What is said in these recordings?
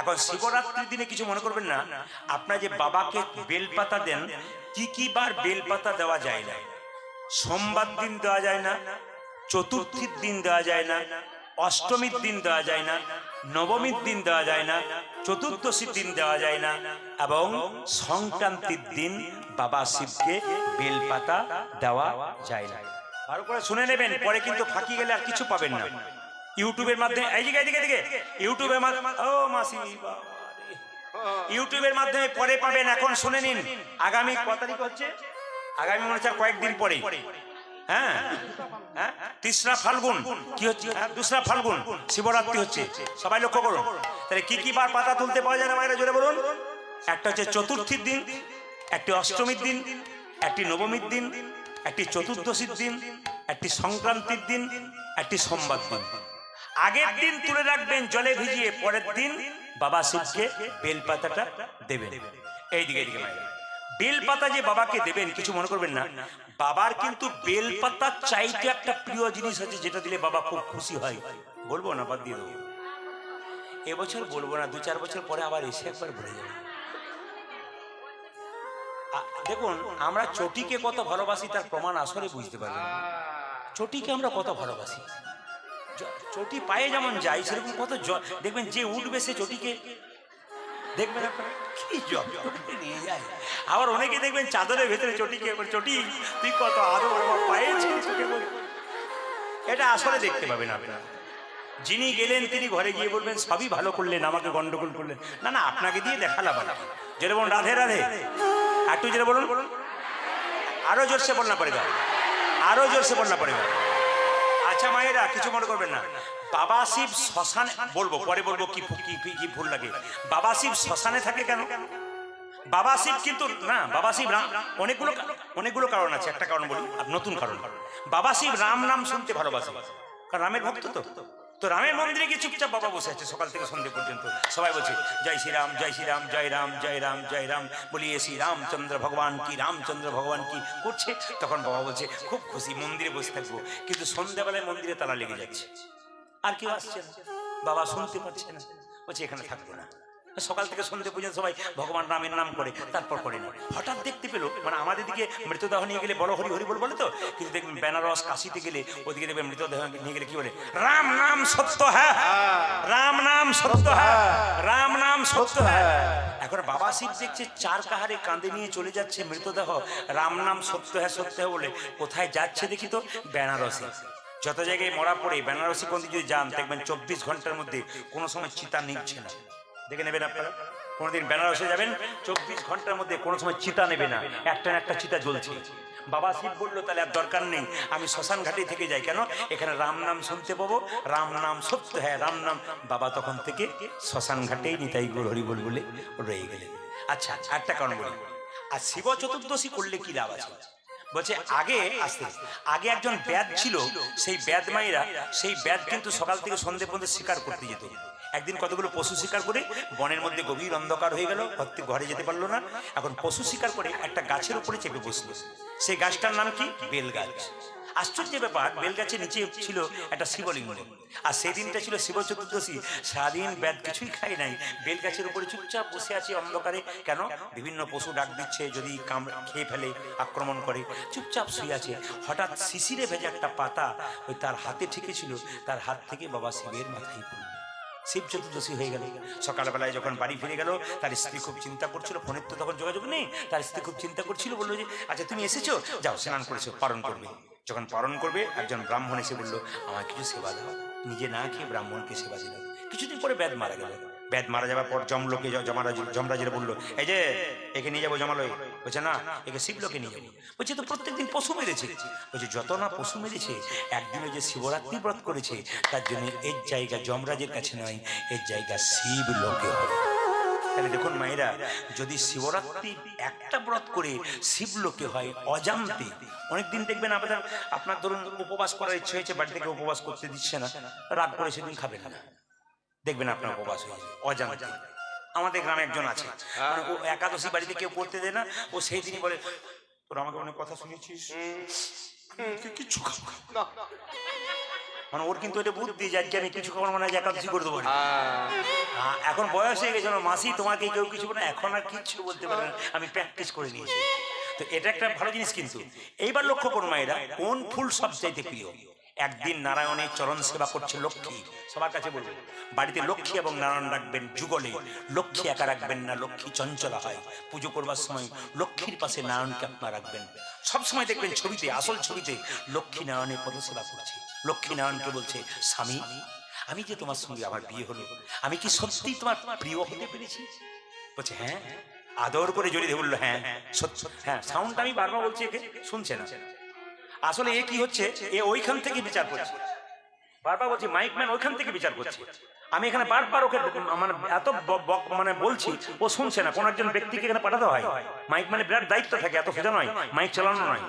এখন শিবরাত্রির দিনে কিছু মনে করবেন না, আপনার যে বাবাকে বেলপাতা দেন, কি কি বার বেলপাতা দেওয়া যায় না? সোমবার দিন দেওয়া যায় না, চতুর্থীর দিন দেওয়া যায় না, অষ্টমীর দিন দেওয়া যায় না, নবমীর দিন দেওয়া যায় না, চতুর্দশীর দিন দেওয়া যায় না, এবং সংক্রান্তির দিন বাবা শিবকে বেলপাতা দেওয়া যায় না। ভালো করে শুনে নেবেন, পরে কিন্তু ফাঁকি গেলে আর কিছু পাবেন না। ইউটিউবের মাধ্যমে এইদিকে ইউটিউবের মাধ্যমে, ও মাসি ইউটিউবের মাধ্যমে পরে পাবেন। এখন শুনে নিন, আগামী কত তারিখ হচ্ছে? আগামী মনে হচ্ছে কয়েকদিন পরে, হ্যাঁ হ্যাঁ, 3রা ফাল্গুন কি হচ্ছে? 2রা ফাল্গুন শিবরাত্রি হচ্ছে। সবাই লক্ষ্য করুন। তাহলে কি কি বার পাতা তুলতে পাওয়া যায় না মায়েরা, জোরে বলুন। একটা হচ্ছে চতুর্থীর দিন, একটি অষ্টমীর দিন, একটি নবমীর দিন, একটি চতুর্দশীর দিন, একটি সংক্রান্তির দিন, একটি সোমবার দিন। আগের দিন তুলে রাখবেন জলে ভিজিয়ে, পরের দিন বাবা শিবকে বেলপাতাটা দেবেন। এইদিকে মায়েরা, বেলপাতা যে বাবাকে দেবেন, কিছু মনে করবেন না, বাবার কিন্তু বেলপাতা চাইতে একটা প্রিয় জিনিস আছে, যেটা দিলে বাবা খুব খুশি হয়। বলবো না, বাদ দিয়ে দেবো। এবছর বলবো না, 2-4 বছর পরে আবার এসে একবার বলে যাবে। দেখুন, আমরা চটিকে কত ভালোবাসি তার প্রমাণ আসলে বুঝতে পারবেন। চটিকে আমরা কত ভালোবাসি, চটি পায়ে যেমন যাই সেরকম কত দেখবেন, যে উঠবে সে চটিকে দেখবেন আপনারা কি নিয়ে যায়। আবার অনেকে দেখবেন চাদরের ভেতরে চটিকে, চটি তুই কত আরো পায়ে চোখে বলে, এটা আসলে দেখতে পাবেন আপনারা। যিনি গেলেন তিনি ঘরে গিয়ে বলবেন সবই ভালো করলেন, আমাকে গন্ডগোল করলেন না। না, আপনাকে দিয়ে দেখালাম। যেটা বলুন রাধে রাধে, একটু যেটা বলুন, আরো জোরসে বলনা পড়েগা, আরো জোরসে বলনা পড়েগা। আচ্ছা মায়েরা, কিছু মনে করবেন না, বাবা শিব শ্মশানে, বলবো পরে বলবো কি কি ভুল লাগে। বাবা শিব শ্মশানে থাকে কেন? বাবা শিব কিন্তু না, বাবা শিব অনেকগুলো কারণ আছে। একটা কারণ বলি, নতুন কারণ। বাবা শিব রাম নাম শুনতে ভালোবাসে, কারণ রামের ভক্ত তো রামের মন্দিরে গিয়ে চুপচাপ বাবা বসে আছে সকাল থেকে সন্ধ্যে পর্যন্ত। সবাই বলছে জয় শ্রীরাম জয় শ্রীরাম, জয় রাম জয় রাম জয় রাম, বলিয়ে শ্রী রামচন্দ্র ভগবান কি, রামচন্দ্র ভগবান কি করছে। তখন বাবা বলছে খুব খুশি, মন্দিরে বসে থাকবো। কিন্তু সন্ধ্যাবেলায় মন্দিরে তালা লেগে যাচ্ছে, আর কেউ আসছে না, বাবা শুনতে পাচ্ছে না, বলছে এখানে থাকবো না। সকাল থেকে সন্ধ্যে পর্যন্ত সবাই ভগবান রামের নাম করে, তারপর করে না। হঠাৎ দেখতে পেলো, মানে আমাদের দিকে মৃতদেহ নিয়ে গেলে বড় হরি হরি বল বলে তো, কিন্তু দেখবেন বেনারস কাশিতে গেলে ওদিকে দেখবেন মৃতদেহ নিয়ে গেলে কি বলে, রাম নাম সত্য হ্যাঁ, রাম নাম সত্য হ্যাঁ, রাম নাম সত্য হ্যাঁ। এখন বাবা শিব দেখছে 4 কাহারে কাঁধে নিয়ে চলে যাচ্ছে মৃতদেহ, রাম নাম সত্য হ্যাঁ সত্য হ্যাঁ বলে। কোথায় যাচ্ছে দেখি তো, বেনারসে। যত জায়গায় মরা পড়ে বেনারসি কোন দিকে যদি যান দেখবেন 24 ঘন্টার মধ্যে কোনো সময় চিতা নিচ্ছে না। দেখে নেবেন আপনারা, কোনোদিন বেনারসে যাবেন 24 ঘন্টার মধ্যে কোনো সময় চিতা নেবে না, একটা না একটা চিতা জ্বলছে। বাবা শিব বললো তাহলে আর দরকার নেই, আমি শ্মশান ঘাটে থেকে যাই, কেন এখানে রাম নাম শুনতে পাবো, রাম নাম সত্য হ্যাঁ রাম নাম। বাবা তখন থেকে শ্মশান ঘাটেই নিতাই গৌর হরি বল বলে রয়ে গেলেন। আচ্ছা, একটা কারণ বলি, আর শিব চতুর্দশী করলে কি লাভ আছে? বলছে আগে একজন ব্যাদ ছিল, সেই ব্যাদ মায়েরা সেই ব্যাদ কিন্তু সকাল থেকে সন্ধ্যে পর্যন্ত শিকার করতে যেত। একদিন কতগুলো পশু শিকার করে বনের মধ্যে গভীর অন্ধকার হয়ে গেল, ঘরে যেতে পারলো না। এখন পশু শিকার করে একটা গাছের উপরে চেপে বসলো। সেই গাছটার নাম কি? বেল গাছ। আশ্চর্য ব্যাপার, বেল গাছের নিচে ছিল একটা শিবলিঙ্গ, আর সেদিনটা ছিল শিব চতুর্দশী। সারাদিন ব্যাদ কিছুই খায় নাই, বেল গাছের উপরে চুপচাপ বসে আছে অন্ধকারে। কেন? বিভিন্ন পশু ডাক দিচ্ছে, যদি খেয়ে ফেলে আক্রমণ করে, চুপচাপ শুয়ে আছে। হঠাৎ শিশিরে ভেজা একটা পাতা ওই তার হাতে ঠেকেছিল, তার হাত থেকে বাবা শিবের মাথায় পড়ল। শিব চতুর্দশী হয়ে গেল। সকালবেলায় যখন বাড়ি ফিরে গেল, তার স্ত্রী খুব চিন্তা করছিল, ফোনের তো তখন যোগাযোগ নেই। তার স্ত্রী খুব চিন্তা করছিল, বললো যে আচ্ছা তুমি এসেছো, যাও স্নান করেছো, পালন করবে। যখন পালন করবে, একজন ব্রাহ্মণ এসে বললো আমার কিছু সেবা দাও। নিজে না খেয়ে ব্রাহ্মণকে সেবা দিল। কিছুদিন পরে ব্যাদ মারা গেল। ব্যাদ মারা যাওয়ার পর যমলোকে যমরাজের বললো এই যে একে নিয়ে যাবো যমালয়। বলছে না, একে শিবলোকে নিয়ে যাবো। বলছে তো প্রত্যেকদিন পশু মেরেছে। বলছে যত না পশু মেরেছে, একদিনে যে শিবরাত্রি ব্রত করেছে, তার জন্য এর জায়গা যমরাজের কাছে নয়, এর জায়গা শিব লোকে হবে। তাহলে দেখুন মায়েরা, যদি শিবরাত্রি একটা ব্রত করে শিবলোকে হয় অজান্তে, অনেকদিন দেখবেন আপনার ধরুন উপবাস করার ইচ্ছে হয়েছে, বাড়ি থেকে উপবাস করতে দিচ্ছে না, রাগ করে সেদিন খাবেন না, দেখবেন আপনার উপবাস হয়েছে অজান্তে। আমাদের গ্রামে একজন আছে, মানে ও একাদশী বাড়িতে কেউ করতে দেয় না, ও সেই দিনই বলে তোর আমাকে অনেক কথা শুনেছিস, কিছু মানে ওর কিন্তু এটা বুদ্ধি যে আজকে আমি কিছু খাবার মানে একাদশী করে দেবো। এখন বয়স হয়ে গেছে, মাসি তোমাকে কেউ কিছু বলে, এখন আর কিচ্ছু বলতে পারে না, আমি প্র্যাকটিস করে নিয়েছি। তো এটা একটা ভালো জিনিস। কিন্তু এইবার লক্ষ্য করুন মায়েরা, কোন ফুল সবচাইতে প্রিয়? একদিন নারায়ণের চরণ সেবা করছে লক্ষ্মী। সবার কাছে বলবো, বাড়িতে লক্ষ্মী এবং নারায়ণ রাখবেন যুগলে। লক্ষ্মী একা রাখবেন না, লক্ষ্মী চঞ্চলা হয়। পুজো করবার সময় লক্ষ্মীর পাশে নারায়ণকে আপনারা রাখবেন। সবসময় দেখবেন ছবিতে, আসল ছবিতে লক্ষ্মী নারায়ণের পদ সেবা করছে। লক্ষ্মী নারায়ণকে বলছে, স্বামী আমি যে তোমার সঙ্গে আমার বিয়ে হলো, আমি কি সত্যি তোমার প্রিয় হতে পেরেছি? বলছে হ্যাঁ। আদর করে জড়িয়ে বললো হ্যাঁ সত্যি। হ্যাঁ, সাউন্ডটা আমি বারবার বলছি, একে শুনছে না। আসলে এ কি হচ্ছে, এ ওইখান থেকে বিচার করছে। বারবার বলছি মাইকম্যান ওইখান থেকে বিচার করছে। আমি এখানে বারবার ওকে মানে এত মানে বলছি, ও শুনছে না। কোন একজন ব্যক্তিকে এখানে পাঠাতে হয়, মাইকম্যানের বিরাট দায়িত্ব থাকে, এত সোজা নয় মাইক চালানো নয়।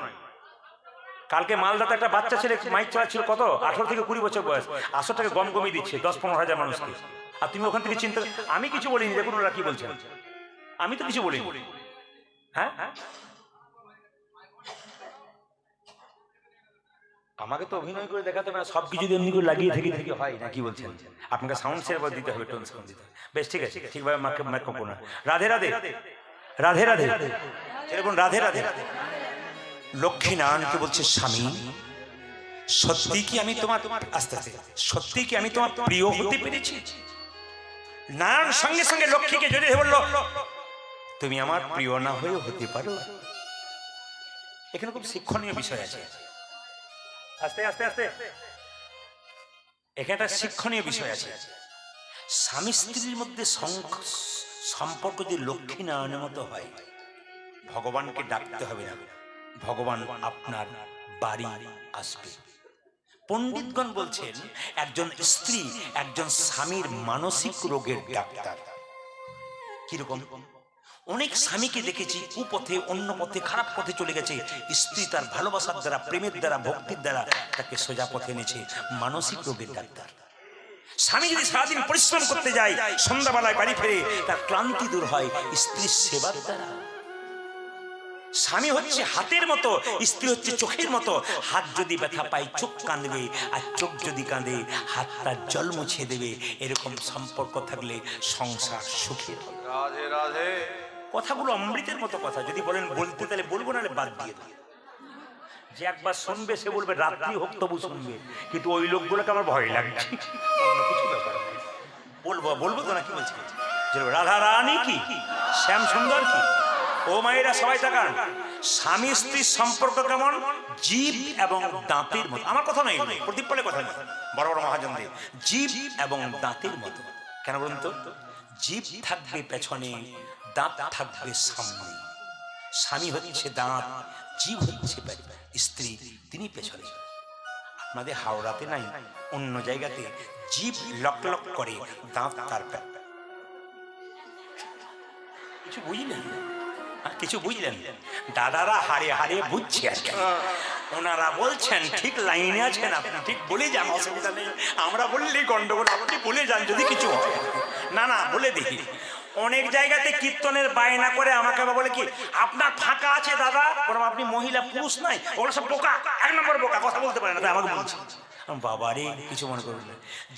কালকে মালদাতে একটা বাচ্চা ছেলে মাইক চালাচ্ছিল, কত 18 থেকে 20 বছর বয়স, 80 টাকা গম কমিয়ে দিচ্ছে 10-15 হাজার মানুষকে। আর তুমি ওখান থেকে চিন্তা, আমি কিছু বলিনি, দেখুন ওরা কি বলছেন, আমি তো কিছু বলিনি। হ্যাঁ, আমাকে তো অভিনয় করে দেখাতে হবে না, সবকিছু এমনি করে লাগিয়ে থেকে হয় না। কি বলছেন? আপনাকে সাউন্ড সেভাবে দিতে হবে, টোন সাউন্ড দিতে হবে। বেশ, ঠিক আছে, ঠিকভাবে মাইক্রোফোন না। রাধে রাধে রাধে রাধে এরকম রাধে রাধে। লক্ষ্মী নারায়ণকে বলছে, স্বামী সত্যি কি আমি তোমার, আস্তে আস্তে, সত্যি কি আমি তোমার প্রিয় হতে পেরেছি? নারায়ণ সঙ্গে সঙ্গে লক্ষ্মীকে জড়িয়ে বলল, তুমি আমার প্রিয় না হয়েও হতে পারো। এখানে খুব শিক্ষণীয় বিষয় আছে। আস্তে আস্তে আস্তে, এখানে একটা শিক্ষণীয় বিষয় আছে। স্বামী স্ত্রীর মধ্যে সম্পর্ক যদি লক্ষ্মী নারায়ণের মতো হয়, ভগবানকে ডাকতে হবে না, ভগবান আপনার বাড়ি আসবে। পণ্ডিতগণ বলছেন, একজন স্ত্রী একজন স্বামীর মানসিক রোগের ডাক্তার। কিরকম? অনেক স্বামীকে দেখেছি কুপথে, অন্য পথে, খারাপ পথে চলে গেছে, স্ত্রী তার ভালোবাসার দ্বারা, প্রেমের দ্বারা, ভক্তির দ্বারা তাকে সোজা পথে এনেছে। মানসিক রোগের ডাক্তার। স্বামী যদি সারাদিন পরিশ্রম করতে যায়, সন্ধ্যাবেলায় বাড়ি ফেরে, তার ক্লান্তি দূর হয় স্ত্রীর সেবার দ্বারা। স্বামী হচ্ছে হাতের মতো, স্ত্রী হচ্ছে চোখের মতো। হাত যদি ব্যথা পায় চোখ কাঁদবে, আর চোখ যদি কাঁদে হাত তার জল মুছে দেবে। এরকম সম্পর্ক থাকলে সংসার সুখের। রাধে রাধে। কথাগুলো অমৃতের মতো কথা। যদি বলেন বলতে, তাহলে বলবো, না বাদ দিয়ে দেবো। যে একবার শুনবে সে বলবে রাত্রি হোক তবু শুনবে। কিন্তু ওই লোকগুলোকে আমার ভয় লাগছে, অন্য কিছু ব্যাপার। বলবো তো না, কি বলছি? রাধা রানী কি, শ্যাম সুন্দর কি। ও মায়েরা সবাই তাকান, স্বামী স্ত্রীর সম্পর্ক কেমন? জীব এবং দাঁতের মতো। আমার কথা নয়, প্রদীপ পালের কথা নয়, বড় বড় মহাজনদের। জীব এবং দাঁতের মতো। কেন বলুন তো? জীব থাকবে পেছনে, দাঁত থাকবে সামনে। স্বামী হচ্ছে দাঁত, জীব হচ্ছে স্ত্রী, তিনি পেছনে। আপনাদের হাওড়াতে নাই, অন্য জায়গাতে জীব লক লক করে, দাঁত তার। কিছু বুঝলেন? কিছু বুঝলেন? দাদারা হারে হারে বুঝছে আজকে। ওনারা বলছেন ঠিক লাইনে আছেন, আপনি ঠিক বলে যান, অসুবিধা নেই। আমরা বললেই গন্ডগোল, আপনি বলে যান যদি কিছু হয়। না না, বলে দেখি। অনেক জায়গাতে কীর্তনের বায়না করে আমাকে বলে কি, আপনার ফাঁকা আছে দাদা? বললাম আপনি মহিলা, পুরুষ নাই? ওরা সব বোকা, 1 নম্বর বোকা, কথা বলতে পারে না, তাই আমাকে বলছে। বাবারে, কিছু মনে করবেন না।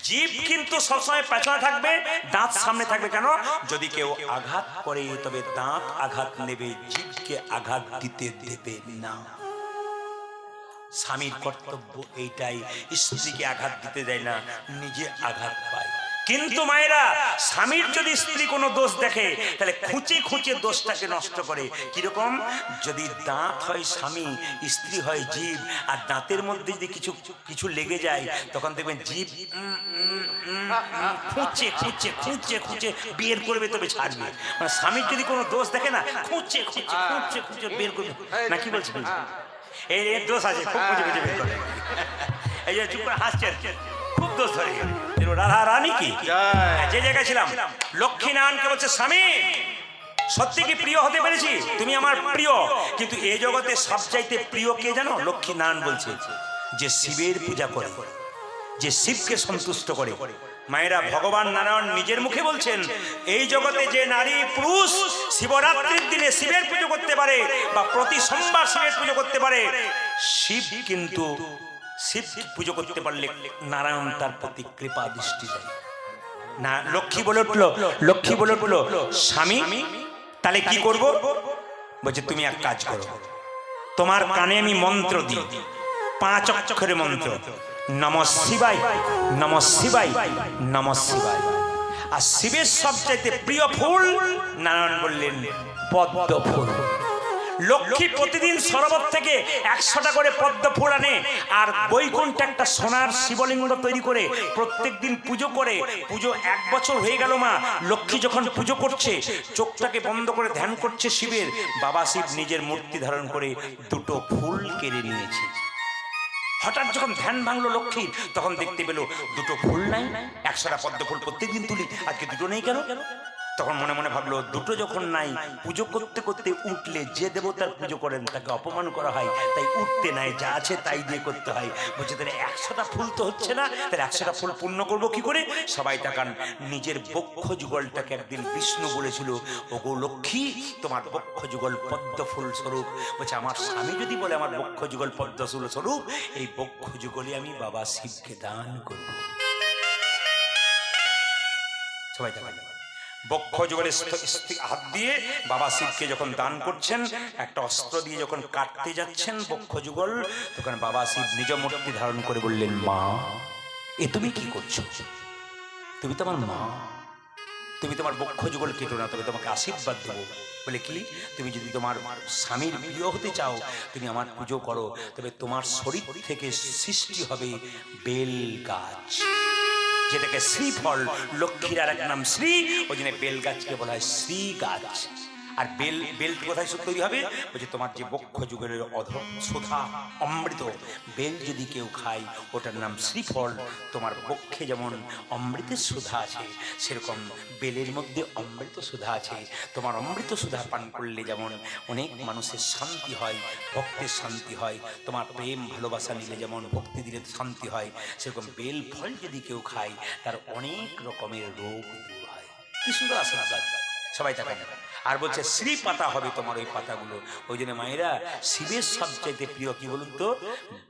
জীব কিন্তু সবসময় পেছনে থাকবে, দাঁত সামনে থাকবে। কেন? যদি কেউ আঘাত করে তবে দাঁত আঘাত নেবে, জীবকে আঘাত দিতে দেবে না। স্বামীর কর্তব্য এইটাই, স্ত্রীকে আঘাত দিতে দেয় না, নিজে আঘাত পায়। কিন্তু মায়েরা, স্বামীর যদি স্ত্রী কোনো দোষ দেখে, তাহলে খুঁচে খুঁচে দোষটাকে নষ্ট করে। কিরকম? যদি দাঁত হয় স্বামী, স্ত্রী হয় জীব, আর দাঁতের মধ্যে যদি কিছু কিছু লেগে যায়, তখন দেখবেন জীব খুঁচে খুঁচে খুঁচে খুঁচে বের করবে, তবে ছাড়বে। মানে স্বামীর যদি কোনো দোষ দেখে না, খুঁচে খুঁচে খুঁচে খুঁচে বের করবে না। কি বলছে? এর দোষ আছে, খুব খুঁজে খুঁজে বের করে। এই যে চুপ করে হাসছেন, খুব দোষ ধরে গেল। রাধা রানী কি, যে জায়গায় ছিলাম, লক্ষ্মী নারায়ণকে বলছে, স্বামী সত্যি কি প্রিয় হতে পেরেছি? তুমি আমার প্রিয়। কিন্তু এই জগতে সবচাইতে প্রিয় কে জানো? লক্ষ্মী নারায়ণ বলছে, যে শিবের পূজা করে, যে শিবকে সন্তুষ্ট করে। মায়েরা, ভগবান নারায়ণ নিজের মুখে বলছেন, এই জগতে যে নারী পুরুষ শিবরাত্রির দিনে শিবের পুজো করতে পারে, বা প্রতি সোমবার শিবের পুজো করতে পারে, শিব কিন্তু শিব পুজো করতে পারলে নারায়ণ তার প্রতি কৃপা দৃষ্টি দেয় না। লক্ষ্মী বলে উঠলো, লক্ষ্মী বলে উঠলো, স্বামী তাহলে কি করব? বলছে তুমি এক কাজ করো, তোমার কানে আমি মন্ত্র দিই, 5 অক্ষরের মন্ত্র, নমঃ শিবায়, নমঃ শিবায়, নমঃ শিবায়। আর শিবের সবচাইতে প্রিয় ফুল, নারায়ণ বললেন পদ্ম ফুল। লক্ষ্মী প্রতিদিন সরোবর থেকে 100টা করে পদ্ম ফুল আনে, আর বৈকুণ্ঠে একটা সোনার শিবলিঙ্গ তৈরি করে প্রত্যেকদিন পুজো করে। পুজো 1 বছর হয়ে গেল মা। লক্ষ্মী যখন পুজো করছে, চোখটাকে বন্ধ করে ধ্যান করছে শিবের, বাবা শিব নিজের মূর্তি ধারণ করে 2টো ফুল কেড়ে নিয়েছে। হঠাৎ যখন ধ্যান ভাঙলো লক্ষ্মীর, তখন দেখতে পেল 2টো ফুল নাই। 100টা পদ্ম ফুল প্রত্যেকদিন তুলি, আজকে 2টো নেই কেন? তখন মনে মনে ভাবলো, 2টো যখন নাই, পুজো করতে করতে উঠলে যে দেবতার পুজো করেন তাকে অপমান করা হয়, তাই উঠতে নাই, যা আছে তাই দিয়ে করতে হয়। বলছে তাহলে 100টা ফুল তো হচ্ছে না, তাহলে 100টা ফুল পূর্ণ করবো কি করে? সবাই তাকান, নিজের বক্ষ যুগলটাকে একদিন বিষ্ণু বলেছিল, ওগো লক্ষ্মী তোমার বক্ষ যুগল পদ্ম ফুল স্বরূপ। বলছে আমার স্বামী যদি বলে আমার বক্ষ যুগল পদ্ম ফুল স্বরূপ, এই বক্ষ যুগলে আমি বাবা শিবকে দান করব। সবাই তাকান, বক্ষ যুগলে হাত দিয়ে বাবা শিবকে যখন দান করছেন, একটা অস্ত্র দিয়ে যখন কাটতে যাচ্ছেন বক্ষ যুগল, তখন বাবা শিব নিজ মূর্তি ধারণ করে বললেন, মা এ তুমি কি করছো? তুমি তো আমার মা, তুমি তোমার বক্ষ যুগল কেটো না, তবে তোমাকে আশীর্বাদ দেবো। বলে কি? তুমি যদি তোমার স্বামীর প্রিয় হতে চাও, তুমি আমার পুজো করো, তবে তোমার শরীর থেকে সৃষ্টি হবে বেল গাছ, যেটাকে শ্রীফল। লক্ষ্মীর আর এক নাম শ্রী, ওই জন্য বেল গাছকে বলা হয় শ্রী গাছ। আর বেল কোথায় তৈরি হবে? বলছে তোমার যে বক্ষ যুগের সুধা অমৃত, বেল যদি কেউ খায় ওটার নাম শ্রীফল। তোমার বক্ষে যেমন অমৃতের সুধা আছে, সেরকম বেলের মধ্যে অমৃত সুধা আছে। তোমার অমৃত সুধা পান করলে যেমন অনেক মানুষের শান্তি হয়, ভক্তের শান্তি হয়, তোমার প্রেম ভালোবাসা নিলে যেমন ভক্তি দিলে শান্তি হয়, সেরকম বেল ফল যদি কেউ খায় তার অনেক রকমের রোগ দূর হয়। কি সুন্দর আশীর্বাদ। সবাই তাকান। আর বলছে শ্রী পাতা হবে তোমার ওই পাতাগুলো। ওই জন্য মায়েরা, শিবের সবচাইতে প্রিয় কি বলুন তো?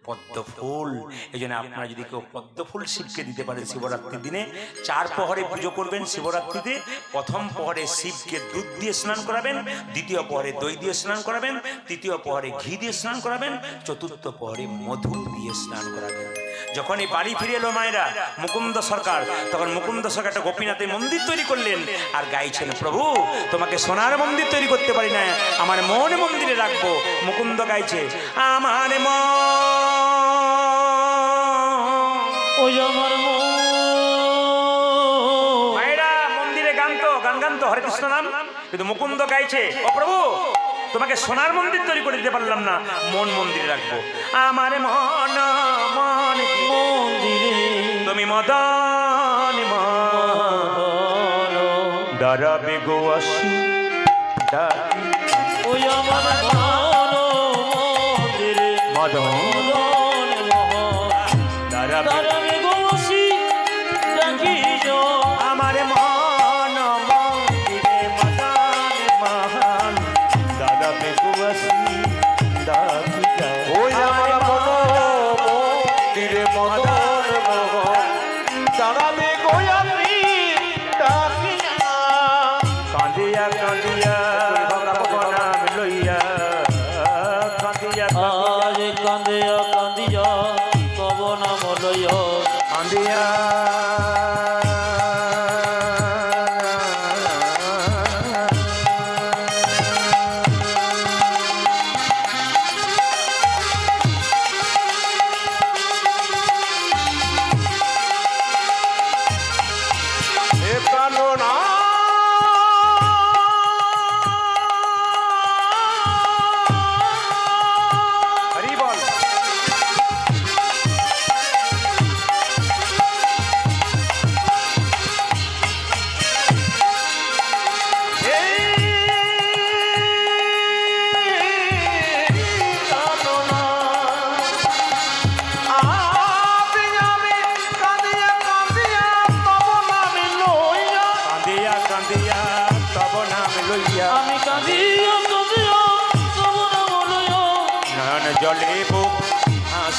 পদ্ম ফুল। এই জন্য আপনারা যদি কেউ পদ্ম ফুল শিবকে দিতে পারেন, শিবরাত্রির দিনে 4 প্রহরে পুজো করবেন। শিবরাত্রিতে প্রথম প্রহরে শিবকে দুধ দিয়ে স্নান করাবেন, দ্বিতীয় প্রহরে দই দিয়ে স্নান করাবেন, তৃতীয় প্রহরে ঘি দিয়ে স্নান করাবেন, চতুর্থ প্রহরে মধু দিয়ে স্নান করাবেন। যখন এই বাড়ি ফিরে এলো মায়েরা মুকুন্দ সরকার, তখন মুকুন্দ সরকার একটা গোপীনাথের মন্দির তৈরি করলেন আর গাইছেন, প্রভু তোমাকে সোনার মন্দির তৈরি করতে পারি না, আমার মন মন্দিরে রাখবো। মুকুন্দ গাইছে, আমার মন, ওই আমার মন। মায়েরা মন্দিরে গান গান্ত হরে কৃষ্ণ নাম, কিন্তু মুকুন্দ গাইছে, ও প্রভু তোমাকে সোনার মন্দির তৈরি করে দিতে পারলাম না, মন মন্দিরে রাখবো। আমার মন মন্দিরে তুমি মদন দাঁড়াবে গো আসি ডাকি, ওই আমার মন মন্দিরে মদন দাঁড়াবে গো আসি ডাকি, আমার মন মন্দিরে মদন মহান দাঁড়াবে গো আসি ডাকি, ওই আমার মন মন্দিরে মদন মহান দাঁড়াবে গো আসি ডাকি। কাঁদিয়া কাঁদিয়া নাম লইয়া, কাঁদিয়া আজ কাঁদিয়া কাঁদিয়া তব নাম লইয়া, কাঁদিয়া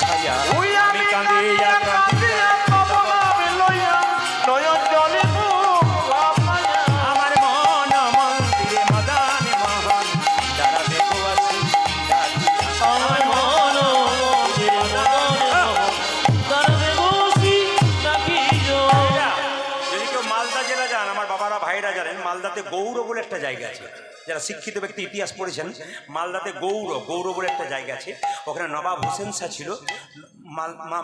ভাসাইয়া আমি কাঁদিয়া কাঁদিয়া আমার মন মন্দিরে মদান মোহন যারা দেখো আসি আমার মন মন্দিরে মদন মোহন তারা দেবসী ডাকিল। যদি কেউ মালদা জেলা যান, আমার বাবারা ভাইরা জানেন মালদাতে গৌর বলে একটা জায়গা আছে। যারা শিক্ষিত ব্যক্তি ইতিহাস পড়েছেন, মালদাতে গৌর বলে একটা জায়গা আছে। ওখানে নবাব হোসেন শাহ ছিল,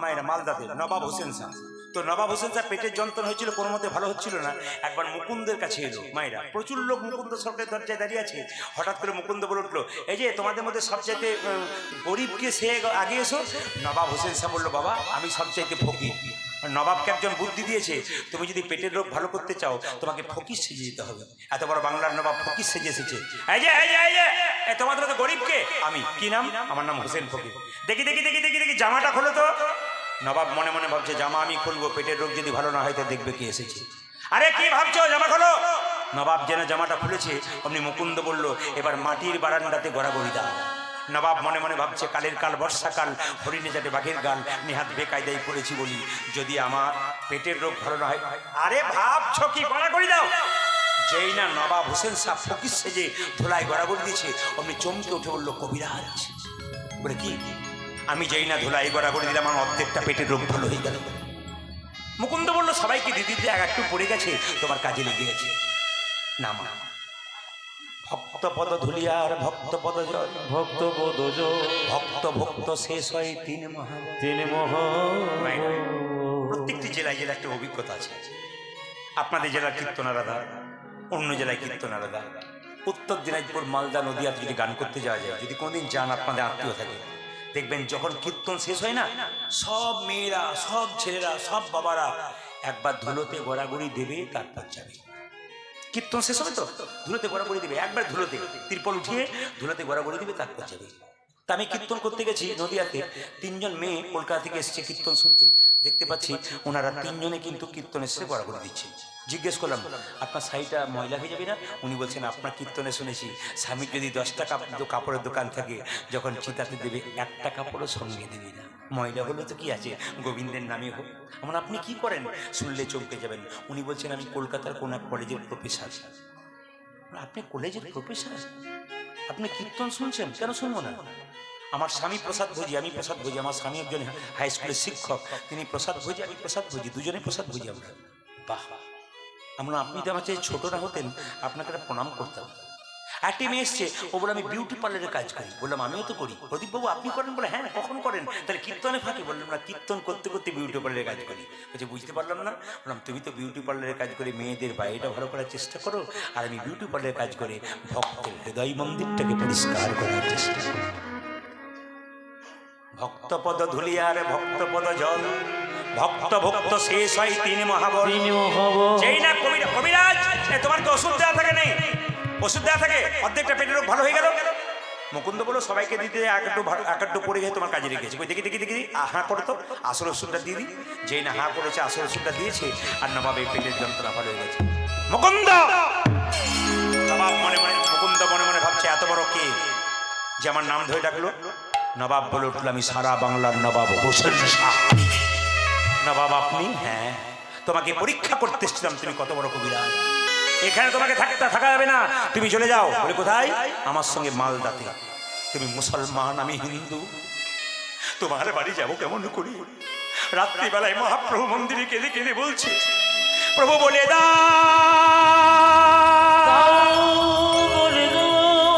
মায়েরা মালদাতে নবাব হোসেন শাহ। তো নবাব হোসেন শাহ পেটের যন্ত্রণা হয়েছিল, কোনো মতে ভালো হচ্ছিল না। একবার মুকুন্দের কাছে এলো মায়েরা, প্রচুর লোক মুকুন্দ সরকারের দরজায় দাঁড়িয়ে আছে। হঠাৎ করে মুকুন্দ বলে উঠলো, এই যে তোমাদের মধ্যে সবচাইতে গরিবকে সে আগে এসো। নবাব হোসেন শাহ বললো, বাবা আমি সবচাইতে ফকির। নবাবকে একজন বুদ্ধি দিয়েছে, তুমি যদি পেটের রোগ ভালো করতে চাও তোমাকে ফকির সেজে যেতে হবে। এত বড় বাংলার নবাব ফকির সেজে এসেছে। এই যে তোমাদের মতো গরিবকে আমি, কি নাম? আমার নাম হোসেন ফকির। দেখি দেখি দেখি দেখি দেখি জামাটা খোলো তো। নবাব মনে মনে ভাবছে, জামা আমি খুলবো, পেটের রোগ যদি ভালো না হয় তো দেখবে কে এসেছে। আরে কি ভাবছো, জামা খোলো। নবাব যেন জামাটা খুলেছে, অমনি মুকুন্দ বলল, এবার মাটির বারান্দাতে গড়াগড়ি দাও। নবাব মনে মনে ভাবছে, কালের কাল বর্ষাকাল, হরিণে যাতে বাঘের গাল, নিহাত বেকায়দায় করেছি বলি, যদি আমার পেটের রোগ ভালো না হয়। আরে ভাবছো কি, গড়াগড়ি দাও। যেই না নবাব হোসেন শাহ ফকির সেজে ধোলায় গড়াগড়ি দিয়েছে, অমনি চমকে উঠে বললো, কবিরাজ। বলে কি? আমি যেই না ধোলাই গড়াগড়ি দিলাম, আমার অর্ধেকটা পেটের রোগ ভালো হয়ে গেল। মুকুন্দ বলল, সবাইকে দিদি একটু পড়ে গেছে, তোমার কাজে লেগে গেছে। না মা, ভক্ত পদ ধুলিয়ার ভক্ত পদ জল, ভক্ত পদ জল, ভক্ত ভক্ত শেষ হয় তিন মহা। তিন মহা। প্রত্যেকটি জেলায় জেলায় একটা অভিজ্ঞতা আছে। আপনাদের জেলার কীর্তন আলাদা, অন্য জেলায় কীর্তন আলাদা। উত্তর দিনাজপুর, মালদা, নদীয়াতে যদি গান করতে যাওয়া যায়, যদি কোনোদিন যান আপনাদের আত্মীয় থাকে, দেখবেন যখন কীর্তন শেষ হয় না, সব মেয়েরা, সব ছেলেরা, সব বাবারা একবার ধুলোতে গড়াগড়ি দেবে, তারপর যাবে। কীর্তন শেষ হবে তো ধুলোতে গড়াগড়ি দেবে, একবার ধুলোতে তিরপল উঠিয়ে ধুলোতে গড়াগড়ি দেবে, তারপর যাবে। তা আমি কীর্তন করতে গেছি নদীয়াতে, 3 জন মেয়ে কলকাতা থেকে এসেছে কীর্তন শুনতে। দেখতে পাচ্ছি ওনারা 3 জনে কিন্তু কীর্তন এসে গড়াগড়ি দিচ্ছে। জিজ্ঞেস করলাম, আপনার শাড়িটা ময়লা হয়ে যাবে না? উনি বলছেন, আপনার কীর্তনে শুনেছি স্বামীর যদি 10টা কাপড়ের দোকান থাকে, যখন চিতাতে দেবে 1টা কাপড়ও সঙ্গে দেবে না। ময়লা হলে তো কি আছে, গোবিন্দের নামে হোক। এমন আপনি কি করেন? শুনলে চমকে যাবেন। উনি বলছেন, আমি কলকাতার কোন এক কলেজের প্রফেসর। আপনি কলেজের প্রফেসর, আপনি কীর্তন শুনছেন? কেন শুনবো না? আমার স্বামী প্রসাদ ভোজি, আমি প্রসাদ ভোজি। আমার স্বামী একজন হাই স্কুলের শিক্ষক, তিনি প্রসাদ ভোজি, আমি প্রসাদ ভোজি, দুজনে প্রসাদ ভোজি আমরা। বাহ, আমরা, আপনি তো আমার চেয়ে ছোট না হতেন, আপনাকে একটা প্রণাম করতাম। একটি মেয়ে এসছে, ও বলে আমি বিউটি পার্লারে কাজ করি। বললাম, আমিও তো করি। প্রদীপবাবু আপনি করেন? বলে হ্যাঁ। কখন করেন? তাহলে কীর্তনে ফাঁকি। বললাম না, কীর্তন করতে করতে বিউটি পার্লারে কাজ করি। বলছে, বুঝতে পারলাম না। বললাম, তুমি তো বিউটি পার্লারে কাজ করে মেয়েদের বাইরেটা ভালো করার চেষ্টা করো, আর আমি বিউটি পার্লারে কাজ করে ভক্তের হৃদয় মন্দিরটাকে পরিষ্কার করার চেষ্টা করি। ভক্তপদ ধুলিয়ার ভক্ত পদ জল, ভক্ত ভক্ত শেষ হয় তিন মহাবল। যেই না কবিরাজ, তোমার কি ওষুধ দেওয়া থাকে? নেই ওষুধ দেওয়া থাকে, অর্ধেকটা পেটের রোগ ভালো হয়ে গেল। মুকুন্দ বলো, সবাইকে দিতে একটু পড়ে গেছে, তোমার কাজে রেখেছে। দেখি দেখি দেখি হাঁ করো তো, আসল ওষুধটা দিয়ে দিই। যেই না হাঁ করেছে, আসল ওষুধটা দিয়েছে, আর নবাবের পেটের যন্ত্রণা ভালো হয়ে গেছে। মুকুন্দ, নবাব মনে মনে, মুকুন্দ মনে মনে ভাবছে, এত বড় কে যে আমার নাম ধরে ডাকলো? নবাব বলে উঠল, আমি সারা বাংলার নবাব হোসেন শাহ। নবাব আপনি? হ্যাঁ, তোমাকে পরীক্ষা করতে এসেছিলাম, তুমি কত বড় কবিরাজ। এখানে তোমাকে থাকা যাবে না, তুমি চলে যাও। বলে, কোথায়? আমার সঙ্গে মালদাতে। তুমি মুসলমান, আমি হিন্দু, তোমার বাড়ি যাবো কেমন করি? রাত্রিবেলায় মহাপ্রভু মন্দিরে কেঁদে কেঁদে বলছে, প্রভু বলে দাও,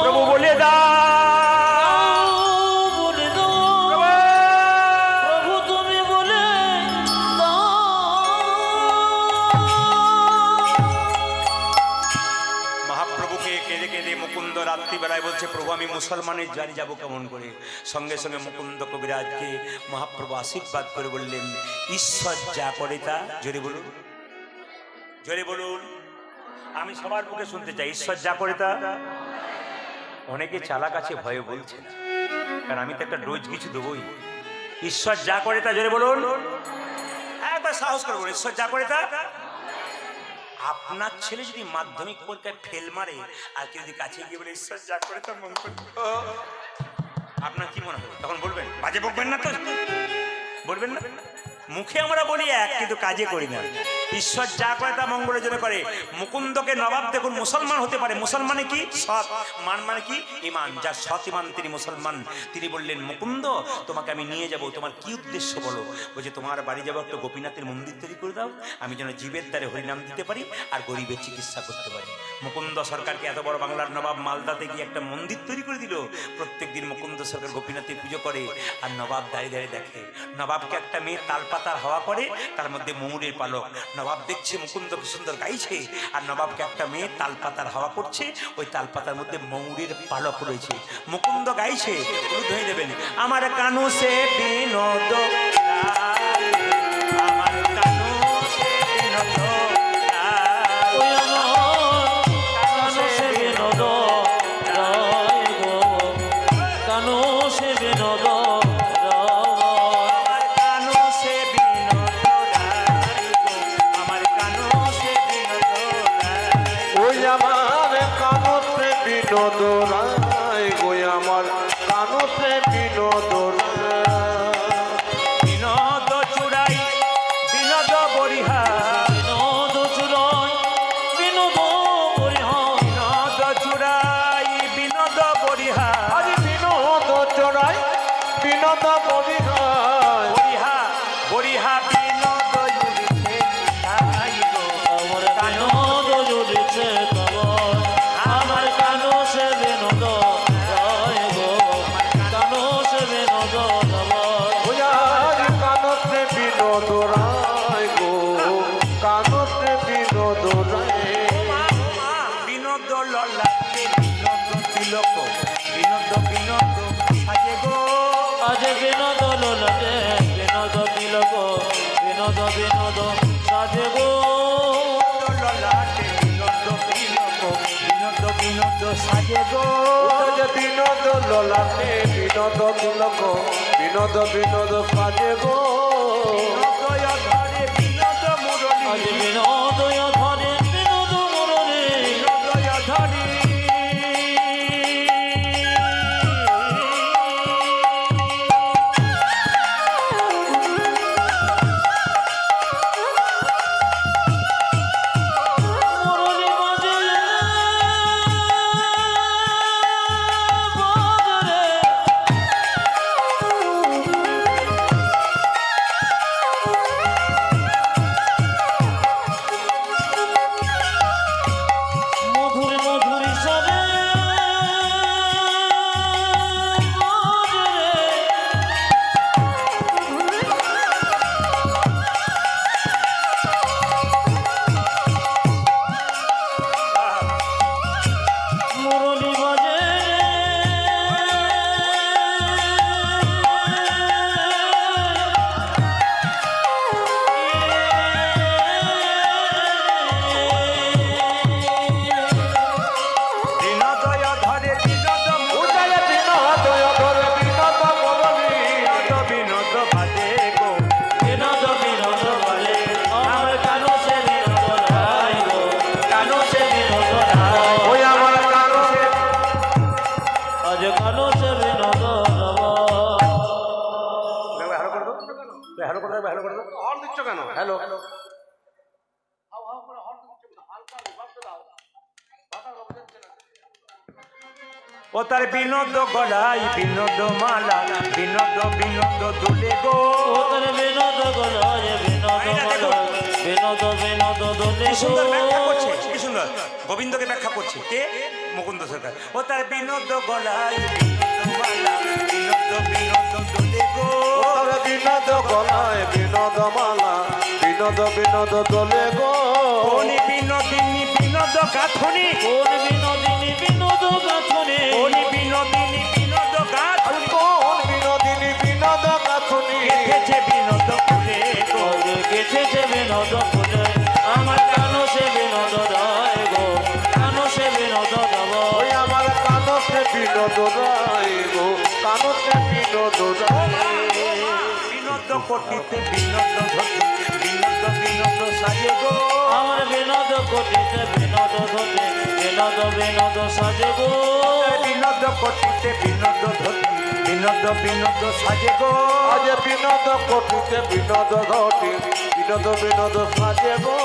প্রভু বলে দাও। রাত্রিবেলায় বলছে, প্রভু আমি মুসলমানের বাড়ি যাবো কেমন করে? সঙ্গে সঙ্গে মুকুন্দ কবিরাজকে মহাপ্রভু আশীর্বাদ করে বললেন, ঈশ্বর যা করে তা। জোরে বলুন, জোরে বলুন, আমি সবার মুখে শুনতে চাই, ঈশ্বর যা করে তা। অনেকে চালাক আছে, ভয়ে বলছে না, কারণ আমি তো একটা ডোজ কিছু দেবই। ঈশ্বর যা করে তা, জোরে বলুন, একবার সাহস করে বলুন, ঈশ্বর যা করে তা। আপনার ছেলে যদি মাধ্যমিক পরীক্ষায় ফেল মারে, আর কেউ যদি কাছে গিয়ে বলে ঈশ্বর যা করে তা মন করে, আপনার কি মনে হয় তখন বলবেন? বাজে বকবেন না তো? বলবেন না? মুখে আমরা বলি এক, কিন্তু কাজে করি না। ঈশ্বর যা করে তা মঙ্গলের জন্য করে। মুকুন্দকে নবাব দেখুন মুসলমান হতে পারে। মুসলমানে কি? সৎ। মান মানে কি? ইমান। যার সৎ ইমান তিনি মুসলমান। তিনি বললেন, মুকুন্দ তোমাকে আমি নিয়ে যাব, তোমার কি উদ্দেশ্য বলো? বলছে, তোমার বাড়ি যাবো, একটা গোপীনাথের মন্দির তৈরি করে দাও, আমি যেন জীবের দ্বারে হরিনাম দিতে পারি আর গরিবের চিকিৎসা করতে পারি। মুকুন্দ সরকারকে এত বড় বাংলার নবাব মালদাতে গিয়ে একটা মন্দির তৈরি করে দিল। প্রত্যেক দিন মুকুন্দ সরকার গোপীনাথের পুজো করে, আর নবাব দাঁড়িয়ে দাঁড়িয়ে দেখে। নবাবকে একটা মেয়ে তালপাতার হাওয়া করে, তার মধ্যে ময়ূরের পালক। নবাব দেখছে মুকুন্দ কি সুন্দর গাইছে, আর নবাবকে একটা মেয়ে তালপাতার হাওয়া করছে, ওই তালপাতার মধ্যে ময়ূরের পালক রয়েছে। মুকুন্দ গাইছে, ধরে দেবেন, আমার কানু সে বিনোদ রায়, আমার কানু সে বিনোদ রায়, ওই আমার কানো সে বিনোদ রায় গো, কানো সে বিনোদ আমার কানু সে বিনোদ রায় গো, আমার কানু সে বিনোদ রায়। ওই আমার কানতে বিনোদ রায় গো, আমার কানতে বিনোদ রায়। বিনোদ চূড়াই বিনোদ বরিহা, বিনোদ চূড়াই বিনোদ বরিহা, বিনোদ চূড়াই বিনোদ বরিহা, আরে বিনোদ চড়াই বিনোদ বলিহায়। বরিহা বরিহা বিনোদ জুড়িছে তাই গো। আমার বিনোদ জুড়েছে তবর, আমার কানো সে বিনোদ রায় গো, কানো সে বিনোদ তবর। ওই আর কানতে বিনোদ রায় গো, কানতে বিনোদ রায়। বিনোদ ললাটে বিনোদ তিলক, বিনোদ বিনোদ সাজে গো। আজ বিনোদ লোলাটে বিনোদ তিলক, বিনোদ বিনোদ সাজে গো। ললাটে বিনোদ তিলক, বিনোদ বিনোদ সাজে গো। ওই বিনোদ ললাটে বিনোদ তিলক, বিনোদ বিনোদ সাজে গো। বিনোদয় ধরে বিনোদ মুরলী, আজ বিনোদয় ধরে বিনোদ মুরলী, বিনোদয় ধরে। মুরলী বাজে বাজরে, মধুর মধুর সরে বাজরে, মুরলী বাজে বিনোদয় ধরে বিনোদ উদয় বিনোদয় ধরে বিনোদ মুরলী, বিনোদ বিনোদ বাজে গো। বিনোদ বিনোদ বলে আমার কানো সে বিনোদ রায় গো, কানো সে বিনোদ রায়। ওই আমার কানতে আজ কানো সে বিনোদ রায়। হ্যালো করে দাও, হ্যালো করে দাও, হ্যালো করে দাও। হল দিচ্ছ কেন? হ্যালো ও তার বিনোদ গলায় বিনোদ মালা, বিনোদ বিনোদ দুলে গো। ওদের বিনোদ গলায় বিনোদ মালা, বিনোদ বিনোদ দোলে কি সুন্দর ব্যাখ্যা গো। করছে, কি সুন্দর গোবিন্দকে ব্যাখ্যা করছে কে? মুকুন্দ সরকার। ও তার বিনোদ গলায় বিনোদ মালা, বিনোদ বিনোদ দুলে গো। ওর বিনোদ গলায় বিনোদ মালা, বিনোদ বিনোদ দোলে গো। কোন বিনোদিনী বিনোদ গাথনি, কোন বিনোদিনী বিনোদ গাথনে, কোন বিনোদিনী বিনোদ গাথনি, কোন বিনোদিনী বিনোদ গাথনি, গেথেছে বিনোদ ফুলে গো। ওরে গেথেছে বিনোদ ফুলে, আমার কানো সে বিনোদ রায় গো, কানো সে বিনোদ রায়। ওই আমার কানতে বিনোদ রায় গো, কানতে বিনোদ রায়। বিনোদ কোটিতে বিনোদ ধরতে, বিনোদ বিনোদ সাজে গো। আমার বিনোদ কোটিতে বিনোদ ধরে, বিনোদ বিনোদ সাজে গো। বিনোদ কোটিতে বিনোদ ধরতে, বিনোদ বিনোদ সাজে গো আজ বিনোদ কোটিতে বিনোদ ঘটি বিনোদ বিনোদ সাজে গো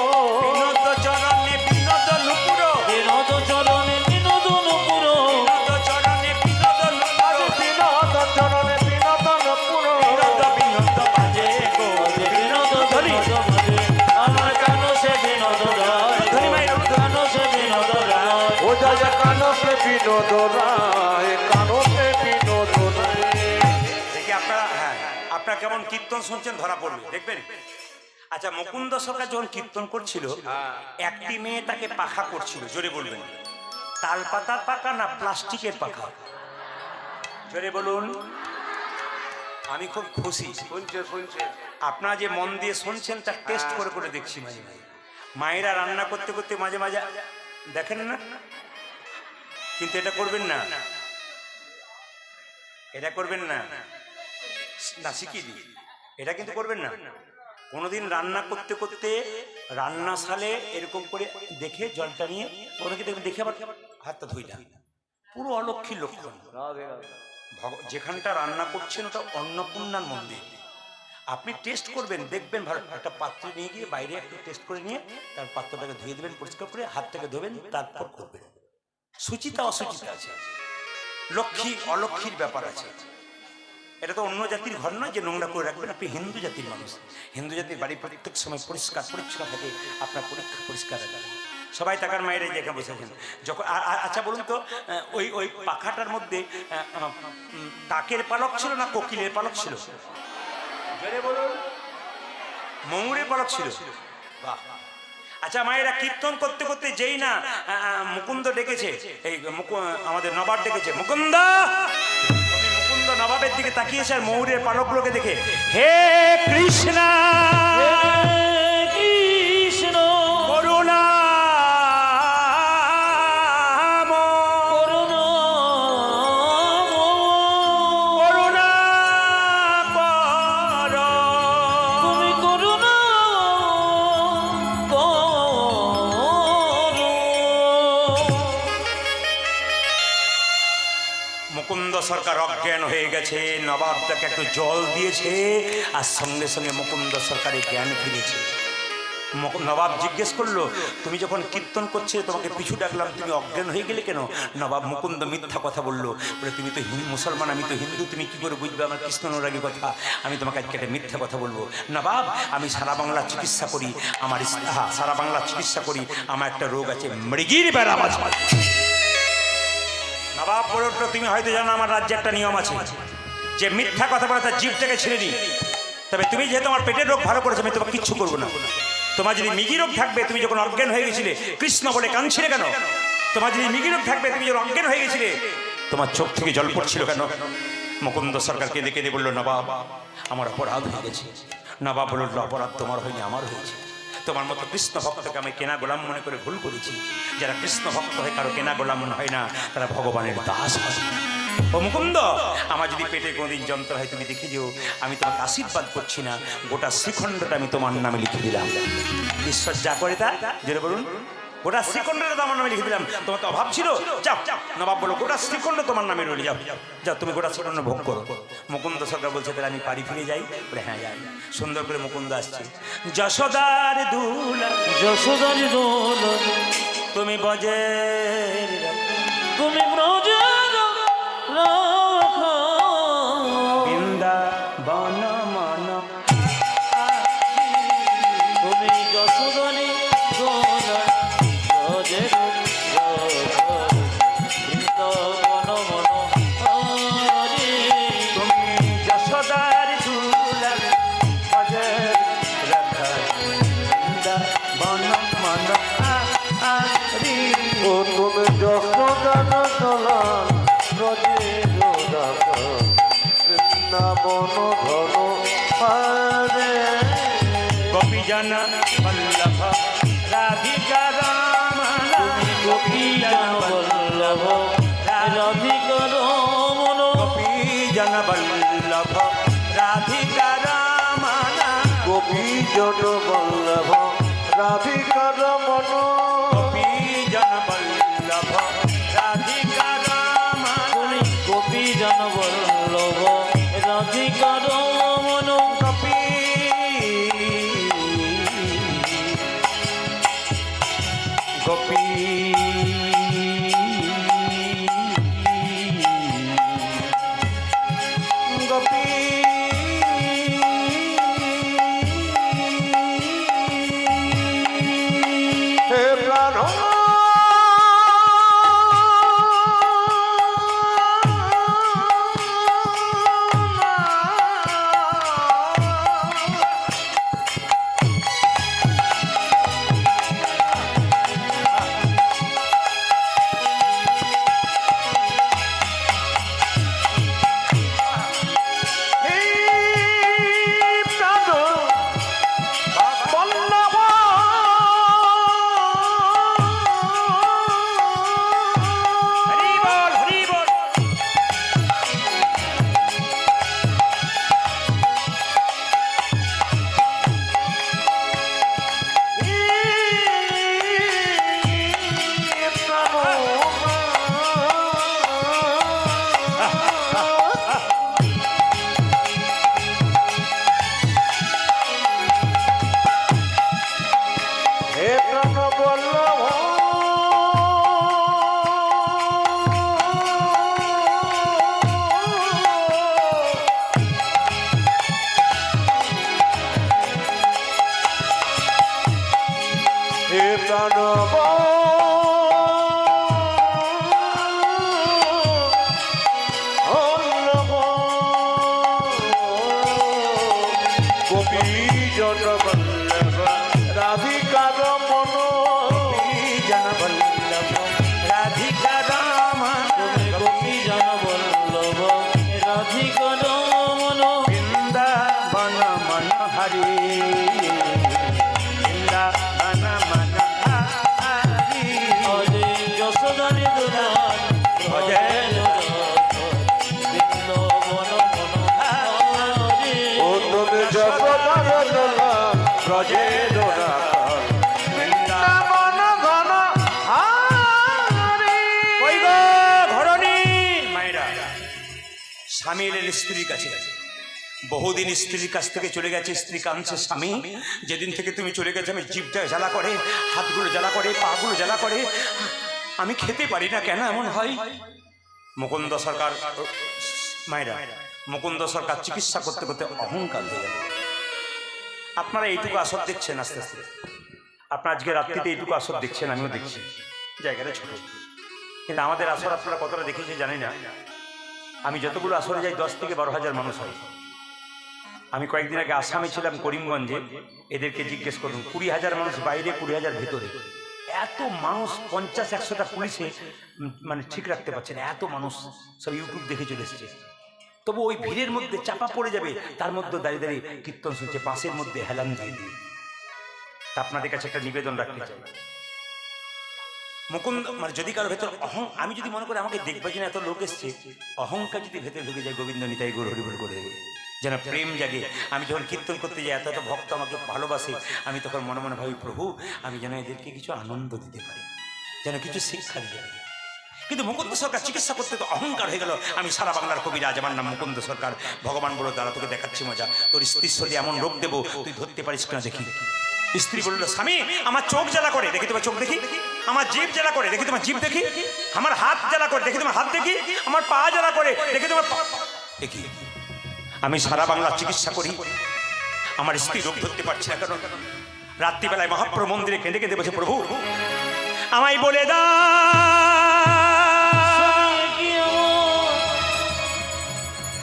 বিনোদ চরণে বিনোদ নুপুর বিনোদ চরণে বিনোদ নুপুর বিনোদ চরণে বিনোদ আজ নুপুর বিনোদ চরণে বিনোদ নপুর বিনোদ বিনোদ বাজে গো বিনোদ বিনোদ বাজে আমার কানো সে বিনোদ রায় ধনী মায়ের কানো সে বিনোদ রায় ও যা কানো সে বিনোদ রায় কানো সে বিনোদ রায় দেখি আপনারা হ্যাঁ আপনারা কেমন কীর্তন শুনছেন ধরা পড়বে দেখবেন। আচ্ছা মুকুন্দ সরকার যখন কীর্তন করছিল একটি মেয়ে তাকে পাখা করছিল, জোরে বলবেন তাল পাতার পাখা না প্লাস্টিকের পাখা? জোরে বলুন। আমি খুব খুশি শুনছে আপনারা যে মন দিয়ে শুনছেন তার টেস্ট করে করে দেখছি মাঝে মাঝে। মায়েরা রান্না করতে করতে মাঝে মাঝে দেখেন না, কিন্তু এটা করবেন না, এটা করবেন না, না শিখিয়ে দিই, এটা কিন্তু করবেন না। কোনোদিন রান্না করতে করতে রান্নাশালে এরকম করে দেখে জলটা নিয়ে ওনাকে দেখবেন, দেখে আবার হাতটা ধুই না, পুরো অলক্ষীর লক্ষণ। যেখানটা রান্না করছেন ওটা অন্নপূর্ণার মন্দির, আপনি টেস্ট করবেন দেখবেন ভালো। একটা পাত্র নিয়ে গিয়ে বাইরে একটু টেস্ট করে নিয়ে তার পাত্রটাকে ধুয়ে দেবেন পরিষ্কার করে, হাতটাকে ধোবেন, তারপর করবেন। সুচিতা অসুচিতা আছে, লক্ষ্মী অলক্ষ্মীর ব্যাপার আছে। এটা তো অন্য জাতির ঘর নয় যে নোংরা করে রাখবেন। আপনি হিন্দু জাতির মানুষ, হিন্দু জাতির বাড়ি প্রত্যেক সময় পরিষ্কার পরিচ্ছন্ন থাকে, আপনার পরিষ্কার রাখবেন। সবাই তাকার মায়ের যেখানে বসেছেন যখন। আচ্ছা বলুন তো, ওই ওই পাখাটার মধ্যে কাকের পালক ছিল না কোকিলের পালক ছিল? বলুন। ময়ূরের পালক ছিল। বাহ। আচ্ছা মায়েরা কীর্তন করতে করতে যেই না মুকুন্দ ডেকেছে, এই আমাদের নবাব ডেকেছে, মুকুন্দ। মুকুন্দ নবাবের দিকে তাকিয়েছে আর ময়ূরের পালকগুলোকে দেখে, হে কৃষ্ণ কৃষ্ণ করুণা করুণা কর, তুমি করুণা করো। মুকুন্দ সরকার অজ্ঞান হয়ে গেছে। নবাব তাকে একটু জল দিয়েছে আর সঙ্গে সঙ্গে মুকুন্দ সরকারের জ্ঞান ফিরেছে। নবাব জিজ্ঞেস করলো, তুমি যখন কীর্তন করছে তোমাকে পিছু ডাকলাম, তুমি অজ্ঞান হয়ে গেলে কেন? নবাব মুকুন্দ মিথ্যা কথা বললো, বলে তুমি তো মুসলমান, আমি তো হিন্দু, তুমি কি করে বুঝবে আমার কৃষ্ণ অনুরাগী কথা? আমি তোমাকে আজকে একটা মিথ্যা কথা বলবো। নবাব, আমি সারা বাংলা চিকিৎসা করি, আমার সারা বাংলা চিকিৎসা করি, আমার একটা রোগ আছে, মৃগীর বেড়া মাছ। নবাব বলে উঠলো, তুমি হয়তো জানো আমার রাজ্যে একটা নিয়ম আছে, যে মিথ্যা কথা বলে তার জিভটাকে ছেড়ে দিই। তবে তুমি যেহেতু আমার পেটের রোগ ভালো করেছো, আমি তোমাকে কিচ্ছু করবো না। তোমার যদি মৃগী রোগ থাকবে, তুমি যখন অজ্ঞান হয়ে গেছিলে কৃষ্ণ বলে কাঁদছিলে কেন? তোমার যদি মৃগী রোগ থাকবে, তুমি যখন অজ্ঞান হয়ে গেছিলে তোমার চোখ থেকে জল পড়ছিল কেন? মুকুন্দ সরকারকে দেখে দিয়ে বললো, নবাব আমার অপরাধ হয়ে গেছে। নবাব বলল, অপরাধ তোমার হয়নি, আমার হয়েছে। তোমার মতো কৃষ্ণ ভক্তকে আমি কেনা গোলাম মনে করে ভুল করেছি। যারা কৃষ্ণ ভক্ত হয় কারো কেনা গোলাম মনে হয় না, তারা ভগবানের দাস হয়। ও মুকুন্দ, আমার যদি পেটে কোনোদিন যন্ত্র হয় তুমি দেখে যেও, আমি তোমাকে আশীর্বাদ করছি না, গোটা শ্রীখণ্ডটা আমি তোমার নামে লিখে দিলাম। ঈশ্বর যা করে তা, যেটা বলুন, গোটা শ্রীখণ্ডটা তো আমার নামে লিখে দিলাম। তোমার তো অভাব ছিল, যাও। নবাব বলো, গোটা শ্রীখণ্ড তোমার নামে রইল, যাও যাও, তুমি গোটা শ্রীখণ্ড ভোগ করো। মুকুন্দ সরকার বলছে, তাহলে আমি বাড়ি ফিরে যাই? বলে হ্যাঁ যাই। সুন্দর করে মুকুন্দ আসছে, যশোদার দুলা যশোদার দোল তুমি বজের তুমি ব্রজের রাখো বৃন্দাবন মন, তুমি যশোদারি দোল ব্রজের বৃন্দাবন মন হরে। তুমি যশোদার দুলা বজের রাখা বৃন্দাবন মন হরি। ও তুমি যশোদান দোলা ব্রজের রাখা বৃন্দাবন ঘন হরে। গোপীজন বল্লভ রাধিকা রামনা, গোপীজন বল্লভ রাধিকা রমণ, গোপীজন বল্লভ রাধিকা রামনা, গোপীজন বল্লভ রাধিকা রমণ। গোপীজন বল্লভ রাধিকা রামনা, গোপীজন বল্লভ দুলাল ব্রজের বৃন্দাবন মনোহরি ও তুমি যশোদার দুলাল ব্রজের রাখাল বৃন্দাবন ঘন হারি। ওই গো ঘরণী মায়েরা, স্বামী এলেন স্ত্রীর কাছে। বহুদিন স্ত্রীর কাছ থেকে চলে গেছে, স্ত্রী কাঁদছে, স্বামী যেদিন থেকে তুমি চলে গেছে আমি জিভটা জ্বালা করে, হাতগুলো জ্বালা করে, পাগুলো জ্বালা করে, আমি খেতে পারি না, কেন এমন হয়? মুকুন্দ সরকার, মায়েরা, মুকুন্দ সরকার চিকিৎসা করতে করতে অহংকার হয়ে গেল। আপনারা এইটুকু আসর দেখছেন, আস্তে আস্তে আপনার আজকে রাত্রিতে এইটুকু আসর দেখছেন, আমিও দেখছি, জায়গাটা ছোট, কিন্তু আমাদের আসর আপনারা কতটা দেখেছেন জানি না। আমি যতগুলো আসরে যাই 10 থেকে 12,000 মানুষ হয়। আমি কয়েকদিন আগে আসামে ছিলাম, করিমগঞ্জে, এদেরকে জিজ্ঞেস করুন 20,000 মানুষ বাইরে, 20,000 ভেতরে, এত মানুষ, 50-100টা পুলিশে মানে ঠিক রাখতে পারছে না, এত মানুষ সব ইউটিউব দেখে চলে এসেছে। তবু ওই ভিড়ের মধ্যে চাপা পড়ে যাবে, তার মধ্যে দাঁড়িয়ে দাঁড়িয়ে কীর্তন শুনছে, পাশের মধ্যে হেলান দিয়ে দিয়ে। তা আপনাদের কাছে একটা নিবেদন রাখতে চাই, মুকুন্দ মানে যদি কারো ভেতর আমি যদি মনে করি আমাকে দেখবে যেন এত লোক এসছে, অহংকার যদি ভেতরে ঢুকে যায়, গোবিন্দ নিতাই গৌর হরিবল করে দেবে, যেন প্রেম জাগে। আমি যখন কীর্তন করতে যাই, এত এত ভক্ত আমাকে ভালোবাসে, আমি তখন মনে মনে ভাবি, প্রভু আমি যেন এদেরকে কিছু আনন্দ দিতে পারি, যেন কিছু শিক্ষা দিতে পারি। কিন্তু মুকুন্দ সরকার চিকিৎসা করতে তো অহংকার হয়ে গেল, আমি সারা বাংলার কবিরাজ, আমার নাম মুকুন্দ সরকার, ভগবান বলো দ্বারা তোকে দেখাচ্ছি মজা, তোর স্ত্রীর শরীরে এমন রোগ দেবো তুই ধরতে পারিস কিনা দেখি। স্ত্রী বললো, স্বামী আমার চোখ জ্বালা করে, দেখি তোমার চোখ দেখি, আমার জিভ জ্বালা করে, দেখি তোমার জিভ দেখি, আমার হাত জ্বালা করে, দেখি তোমার হাত দেখি, আমার পা জ্বালা করে, দেখি তোমার পা দেখি। আমি সারা বাংলা চিকিৎসা করি, আমার স্ত্রী রোগ ধরতে পারছি না, কারণ রাত্রিবেলায় মহাপ্রভু মন্দিরে কেঁদে কেঁদে বসে, প্রভু আমায় বলে দা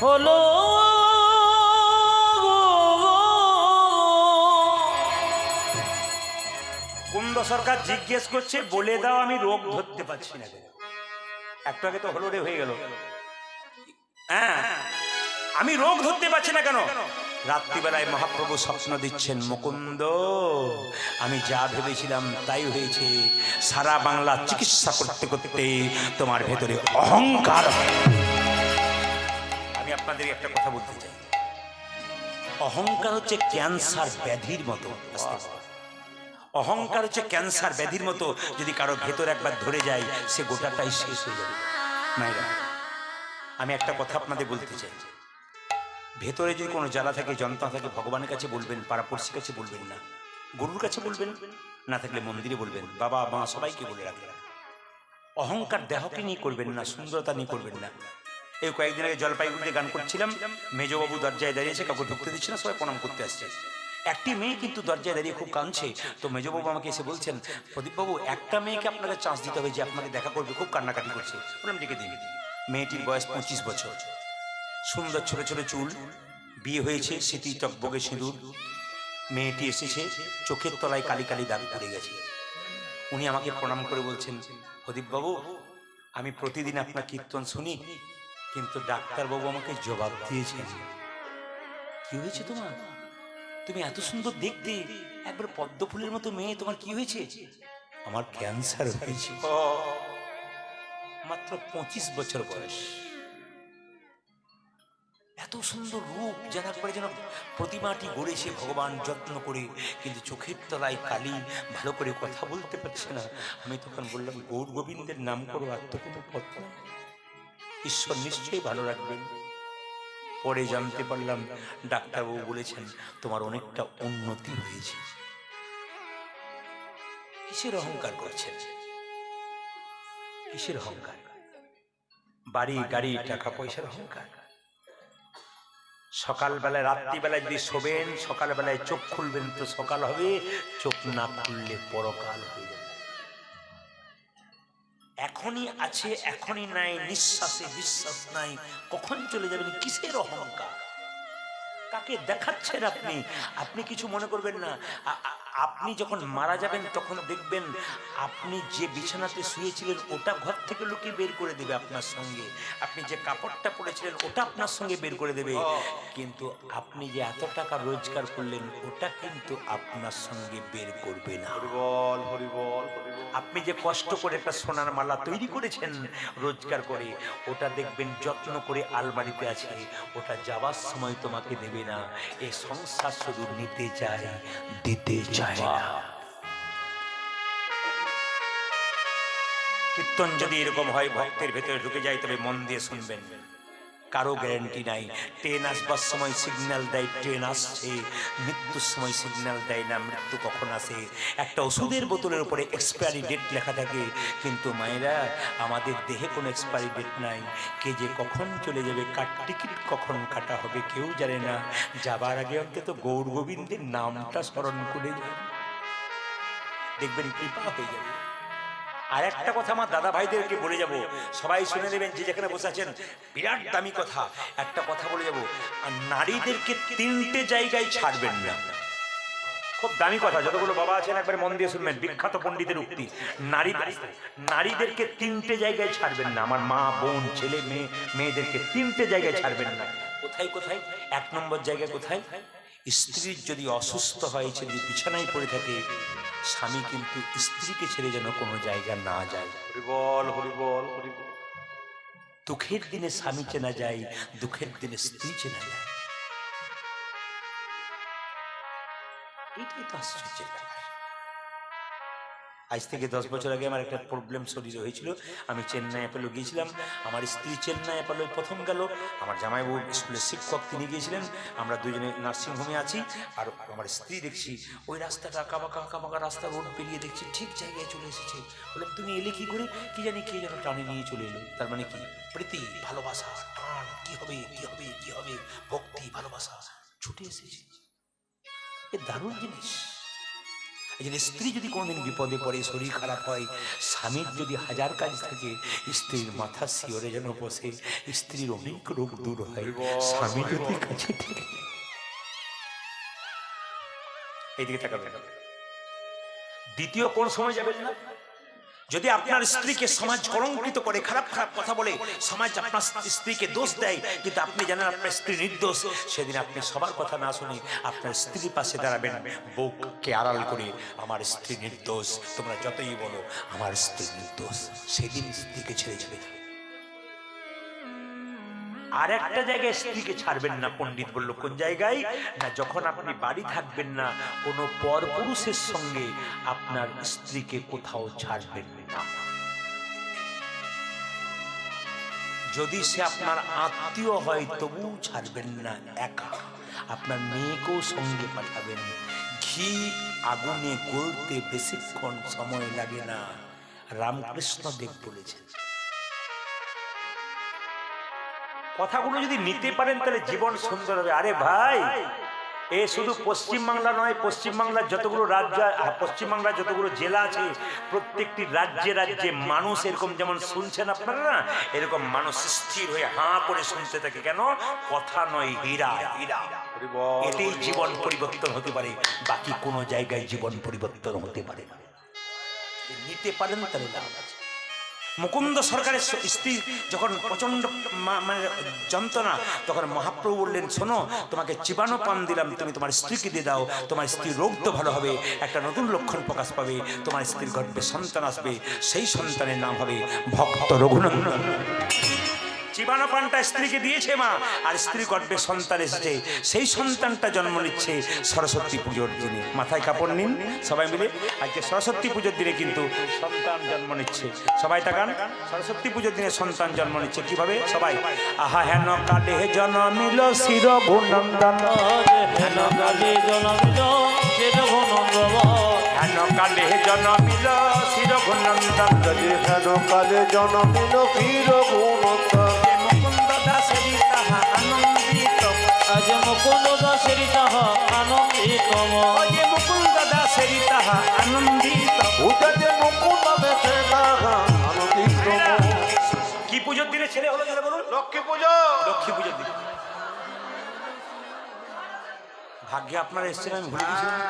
হলো কুন্দ সরকার জিজ্ঞেস করছে, বলে দাও আমি রোগ ধরতে পারছি না। একটু আগে তো হলো রে হয়ে গেল, হ্যাঁ আমি রোগ ধরতে পারছি না কেন? রাত্রিবেলায় মহাপ্রভু স্বপ্ন দিচ্ছেন, মুকুন্দ আমি যা ভেবেছিলাম তাই হয়েছে, সারা বাংলা চিকিৎসা করতে করতে তোমার ভেতরে অহংকার। আমি আপনাদের একটা কথা বলতে চাই, অহংকার হচ্ছে ক্যান্সার ব্যাধির মতো। অহংকার হচ্ছে ক্যান্সার ব্যাধির মতো, যদি কারো ভেতর একবার ধরে যায় সে গোটাটাই শেষ হয়ে যাবে। মায়েরা, আমি একটা কথা আপনাদের বলতে চাই, ভেতরে যদি কোনো জ্বালা থাকে, যন্ত্রণা থাকে, ভগবানের কাছে বলবেন, পাড়াপড়শির কাছে বলবেন না, গুরুর কাছে বলবেন, না থাকলে মন্দিরে বলবেন, বাবা মা সবাইকে বলে রাখবেন। অহংকার দেহকে নিয়ে করবেন না, সুন্দরতা নিয়ে করবেন না। এই কয়েকদিন আগে জলপাইগুড়িতে গান করছিলাম, মেজবাবু দরজায় দাঁড়িয়েছে, কাউকে ঢুকতে দিচ্ছে না, সবাই প্রণাম করতে আসছে। একটি মেয়ে কিন্তু দরজায় দাঁড়িয়ে খুব কাঁদছে, তো মেজবাবু আমাকে এসে বলছেন, প্রদীপবাবু একটা মেয়েকে আপনাকে চান্স দিতে হবে যে আপনাকে দেখা করবে, খুব কান্নাকাটি করছে, ওরম ডেকে দিন। মেয়েটির বয়স 25 বছর, সুন্দর ছোট ছোট চুল, বিয়ে হয়েছে, স্মৃতি টকবগে সিঁদুর। মেয়েটি এসেছে, চোখের তলায় কালি কালি দাগ পড়ে গেছে। উনি আমাকে প্রণাম করে বলছেন, প্রদীপবাবু আমি প্রতিদিন আপনার কীর্তন শুনি, কিন্তু ডাক্তারবাবু আমাকে জবাব দিয়েছেন। কি হয়েছে তোমার? তুমি এত সুন্দর দেখতে, একবার পদ্ম ফুলের মতো মেয়ে, তোমার কি হয়েছে? আমার ক্যান্সার হয়েছে। মাত্র 25 বছর বয়স, এত সুন্দর রূপ, যারা করে যেন প্রতিমাটি গড়েছে ভগবান যত্ন করে, কিন্তু চোখের তলায় কালি, ভালো করে কথা বলতে পারছে না। আমি তখন বললাম, গৌর গোবিন্দের নাম করো, আর তো কোনো পথ নেই, ঈশ্বর নিশ্চয়ই ভালো রাখবেন। পরে জানতে পারলাম ডাক্তারবাবু বলেছেন তোমার অনেকটা উন্নতি হয়েছে। কিসের অহংকার করছেন? কিসের অহংকার? বাড়ি গাড়ি টাকা পয়সার অহংকার। সকালবেলায় রাত্রিবেলায় যদি শোবেন, সকালবেলায় চোখ খুলবেন তো সকাল হবে, চোখ না খুললে পরকাল হয়ে যাবে। এখনই আছে এখনই নাই, নিঃশ্বাসে বিশ্বাস নাই, কখন চলে যাবেন? কিসের অহংকার? কাকে দেখাচ্ছেন আপনি? আপনি কিছু মনে করবেন না, আপনি যখন মারা যাবেন তখন দেখবেন আপনি যে বিছানাতে শুয়েছিলেন ওটা ঘর থেকে লুকিয়ে বের করে দেবে আপনার সঙ্গে, আপনি যে কাপড়টা পরেছিলেন ওটা আপনার সঙ্গে বের করে দেবে, কিন্তু আপনি যে এত টাকা রোজগার করলেন ওটা কিন্তু আপনার সঙ্গে বের করবে না। হরিবল হরিবল হরিবল। আপনি যে কষ্ট করে একটা সোনার মালা তৈরি করেছেন রোজগার করে, ওটা দেখবেন যত্ন করে আলমারিতে আছে, ওটা যাবার সময় তোমাকে দেবে না। এই সংসার শুধু নিতে চায়, দিতে চায় না। কীর্তন যদি এরকম হয় ভক্তের ভেতরে ঢুকে যায় তবে মন দিয়ে শুনবেন, কারো গ্যারান্টি নাই। ট্রেন আসবার সময় সিগন্যাল দেয় ট্রেন আসছে, মৃত্যুর সময় সিগন্যাল দেয় না মৃত্যু কখন আসে। একটা ওষুধের বোতলের উপরে এক্সপায়ারি ডেট লেখা থাকে, কিন্তু মায়েরা আমাদের দেহে কোনো এক্সপায়ারি ডেট নাই। কে যে কখন চলে যাবে, কার টিকিট কখন কাটা হবে কেউ জানে না। যাবার আগে অন্তত গৌর গোবিন্দের নামটা স্মরণ করে যাবে, দেখবেন কৃপা হয়ে যাবে। আর একটা কথা আমার দাদা ভাইদেরকে বলে যাব, সবাই শুনে নেবেন যে যেখানে বসে আছেন, বিরাট দামি কথা। একটা কথা বলে যাব, আর নারীদেরকে 3টে জায়গায় ছাড়বেন না। খুব দামি কথা, যতগুলো বাবা আছেন একবার মন দিয়ে শুনবেন, বিখ্যাত পণ্ডিতের উক্তি। নারীদেরকে 3টে জায়গায় ছাড়বেন না। আমার মা বোন ছেলে মেয়ে মেয়েদেরকে 3টে জায়গায় ছাড়বেন না। কোথায় কোথায়? 1 নম্বর জায়গায় কোথায়? স্ত্রীর যদি অসুস্থ হয়, যদি বিছানায় পড়ে থাকে, স্বামী কিন্তু স্ত্রীকে ছেড়ে যেন কোনো জায়গা না যায়। হরিবল হরিবল হরিবল। দুঃখের দিনে স্বামী চেনা যায়, দুঃখের দিনে স্ত্রী চেনা যায়। এটাই তো আশ্চর্যের ব্যাপার। আজ থেকে 10 বছর আগে আমার একটা প্রবলেম শরীরে হয়েছিল। আমি চেন্নাই অ্যাপেলো গিয়েছিলাম, আমার স্ত্রী চেন্নাই অ্যাপেলো প্রথম গেল, আমার জামাইবাবু স্কুলের শিক্ষক তিনি গিয়েছিলেন, আমরা দুজনে নার্সিংহোমে আছি। আর আমার স্ত্রী দেখছি ওই রাস্তাটা আঁকাবাঁকা রাস্তা, রোড পেরিয়ে দেখছি ঠিক জায়গায় চলে এসেছে। বললাম তুমি এলে কি করে? কি জানি কে যেন টানে নিয়ে চলে এলো। তার মানে কি? প্রীতি, ভালোবাসা, টান, কি হবে কি হবে কি হবে, ভক্তি, ভালোবাসা ছুটে এসেছে। এ দারুণ জিনিস। স্ত্রী যদি কোনোদিন বিপদে পড়ে, শরীর খারাপ হয়, স্বামীর যদি 1000 কাজ থাকে, স্ত্রীর মাথা শিওরে যেন বসে, স্ত্রীর অনেক রোগ দূর হয় স্বামী যদি কাছে থাকে। এইদিকে তাকাবেন। দ্বিতীয় কোন সময় যাবেন না? যদি আপনার স্ত্রীকে সমাজ কলঙ্কিত করে, খারাপ খারাপ কথা বলে, সমাজ আপনার স্ত্রীকে দোষ দেয়, কিন্তু আপনি জানেন আপনার স্ত্রী নির্দোষ, সেদিন আপনি সবার কথা না শুনে আপনার স্ত্রীর পাশে দাঁড়াবেন, বউকে আড়াল করে, আমার স্ত্রী নির্দোষ, তোমরা যতই বলো আমার স্ত্রী নির্দোষ। সেদিন স্ত্রীকে ছেড়ে যাবে। আর একটা জায়গায় স্ত্রীকে ছাড়বেন না, পণ্ডিত বলল কোন জায়গায় না? যখন আপনি বাড়ি থাকবেন না, কোনো পরপুরুষের সঙ্গে আপনার স্ত্রীকে কোথাও ছাড়বেন না। যদি সে আপনার আত্মীয় হয় তবুও ছাড়বেন না একা। আপনার মেয়েকেও সঙ্গে পাঠাবেন। ঘি আগুনে গলতে বেশিক্ষণ সময় লাগে না, রামকৃষ্ণ দেব বলেছেন। কথাগুলো যদি নিতে পারেন তাহলে জীবন সুন্দর হবে। আরে ভাই, এ শুধু পশ্চিমবাংলা নয়, পশ্চিমবাংলার যতগুলো রাজ্য, পশ্চিমবাংলার যতগুলো জেলা আছে, প্রত্যেকটি রাজ্যে রাজ্যে মানুষ এরকম যেমন শুনছেন আপনারা না, এরকম মানুষ স্থির হয়ে হাঁ করে শুনতে থাকে। কেন? কথা নয়, হীরা হীরা। এতেই জীবন পরিবর্তন হতে পারে, বাকি কোনো জায়গায় জীবন পরিবর্তন হতে পারে না। নিতে পারেন তাহলে লাভ আছে। মুকুন্দ সরকারের স্ত্রী যখন প্রচন্ড মানে যন্ত্রণা, তখন মহাপ্রভু বললেন, শোনো, তোমাকে চিবানো পান দিলাম, তুমি তোমার স্ত্রীকে দিয়ে দাও, তোমার স্ত্রীর রোগ তো ভালো হবে, একটা নতুন লক্ষণ প্রকাশ পাবে, তোমার স্ত্রীর গর্ভে সন্তান আসবে, সেই সন্তানের নাম হবে ভক্ত রঘুনন্দন। চিবানো পানটা স্ত্রীকে দিয়েছে মা, আর স্ত্রী গর্ভে সন্তান এসেছে, সেই সন্তানটা জন্ম নিচ্ছে সরস্বতী পুজোর দিনে। মাথায় কাপড় নিন সবাই মিলে, আজকে সরস্বতী পুজোর দিনে কিন্তু সন্তান জন্ম নিচ্ছে। সবাই তাকান, সরস্বতী পুজোর দিনে সন্তান জন্ম নিচ্ছে কিভাবে? সবাই আহা হেন কালে জন্মিল শির ঘুনন্দন, হেন কালে জনমিল শির ঘুনন্দন, হেন কালে জন্মিল শির ঘুনন্দন, হেন কালে জন্মিল শির ঘুনন্দন, মুকুন্দ দাসেরি তাহা আনন্দিত, আজ মুকুন্দ দাসেরি তাহা আনন্দিত, মুকুন্দ দাসেরি তাহা আনন্দিত। কি পুজোর দিনে ছেলে হলো যারা বলুন? লক্ষ্মী পুজো। লক্ষ্মী পুজোর দিনে। ভাগ্যে আপনারা এসেছেন, আমি ভুলে গেছিলাম।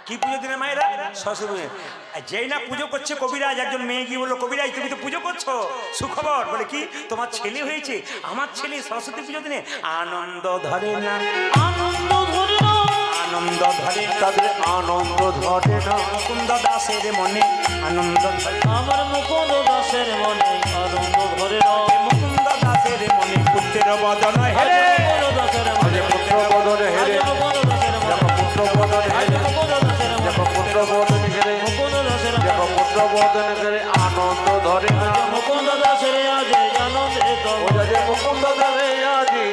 কি পুজো দিনে মায়েরা? সরস্বতী পুজো। আর যেই না পুজো করছে কবিরাজ, একজন মেয়ে গিয়ে বললো, কবিরাজ তুমি তো পুজো করছো, সুখবর। বলে কি? তোমার ছেলে হয়েছে। আমার ছেলে সরস্বতী পুজো দিনে আনন্দ ধরে না, আনন্দ ধরে না, আনন্দ ধরে না, তাদের আনন্দ ধরে না। মুকুন্দ দাসের মনে আনন্দ ধরে না, আমার মুকুন্দ দাসের মনে আনন্দ ধরে না, মুকুন্দ দাসের মনে পুত্রের বদন হেরে, মুকুন্দ দাসের আজ মনে, পুত্র বদনে হেরে, মুকুন্দ দাসের মনে, দেখো পুত্র বদনে হেরে, মুকুন্দ দাসের মনে, দেখো পুত্র বদনে হেরে, মুকুন্দ দাসের দেখো মনে, পুত্র বদনে হেরে আনন্দ ধরে না। মুকুন্দ দাসের আজ আনন্দিত ওরা যে মুকুন্দ ধরে আজি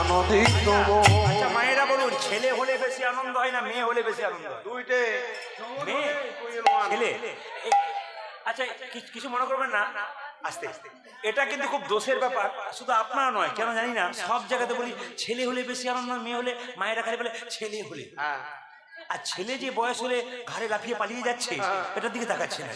আনন্দিত মন। আচ্ছা মায়েরা বলুন, ছেলে হলে বেশি আনন্দ হয় না মেয়ে হলে বেশি আনন্দ হয়? দুইটে মেয়ে ছেলে। আচ্ছা কিছু মনে করবেন না, আস্তে আস্তে। এটা কিন্তু খুব দোষের ব্যাপার, শুধু আপনার নয়, কেন জানি না সব জায়গাতে বলি ছেলে হলে বেশি আনন্দ, মেয়ে হলে, মায়েরা খালি বলে ছেলে হলে। আর ছেলে যে বয়স হলে ঘাড়ে লাফিয়ে পালিয়ে যাচ্ছে, এটার দিকে তাকাচ্ছে না।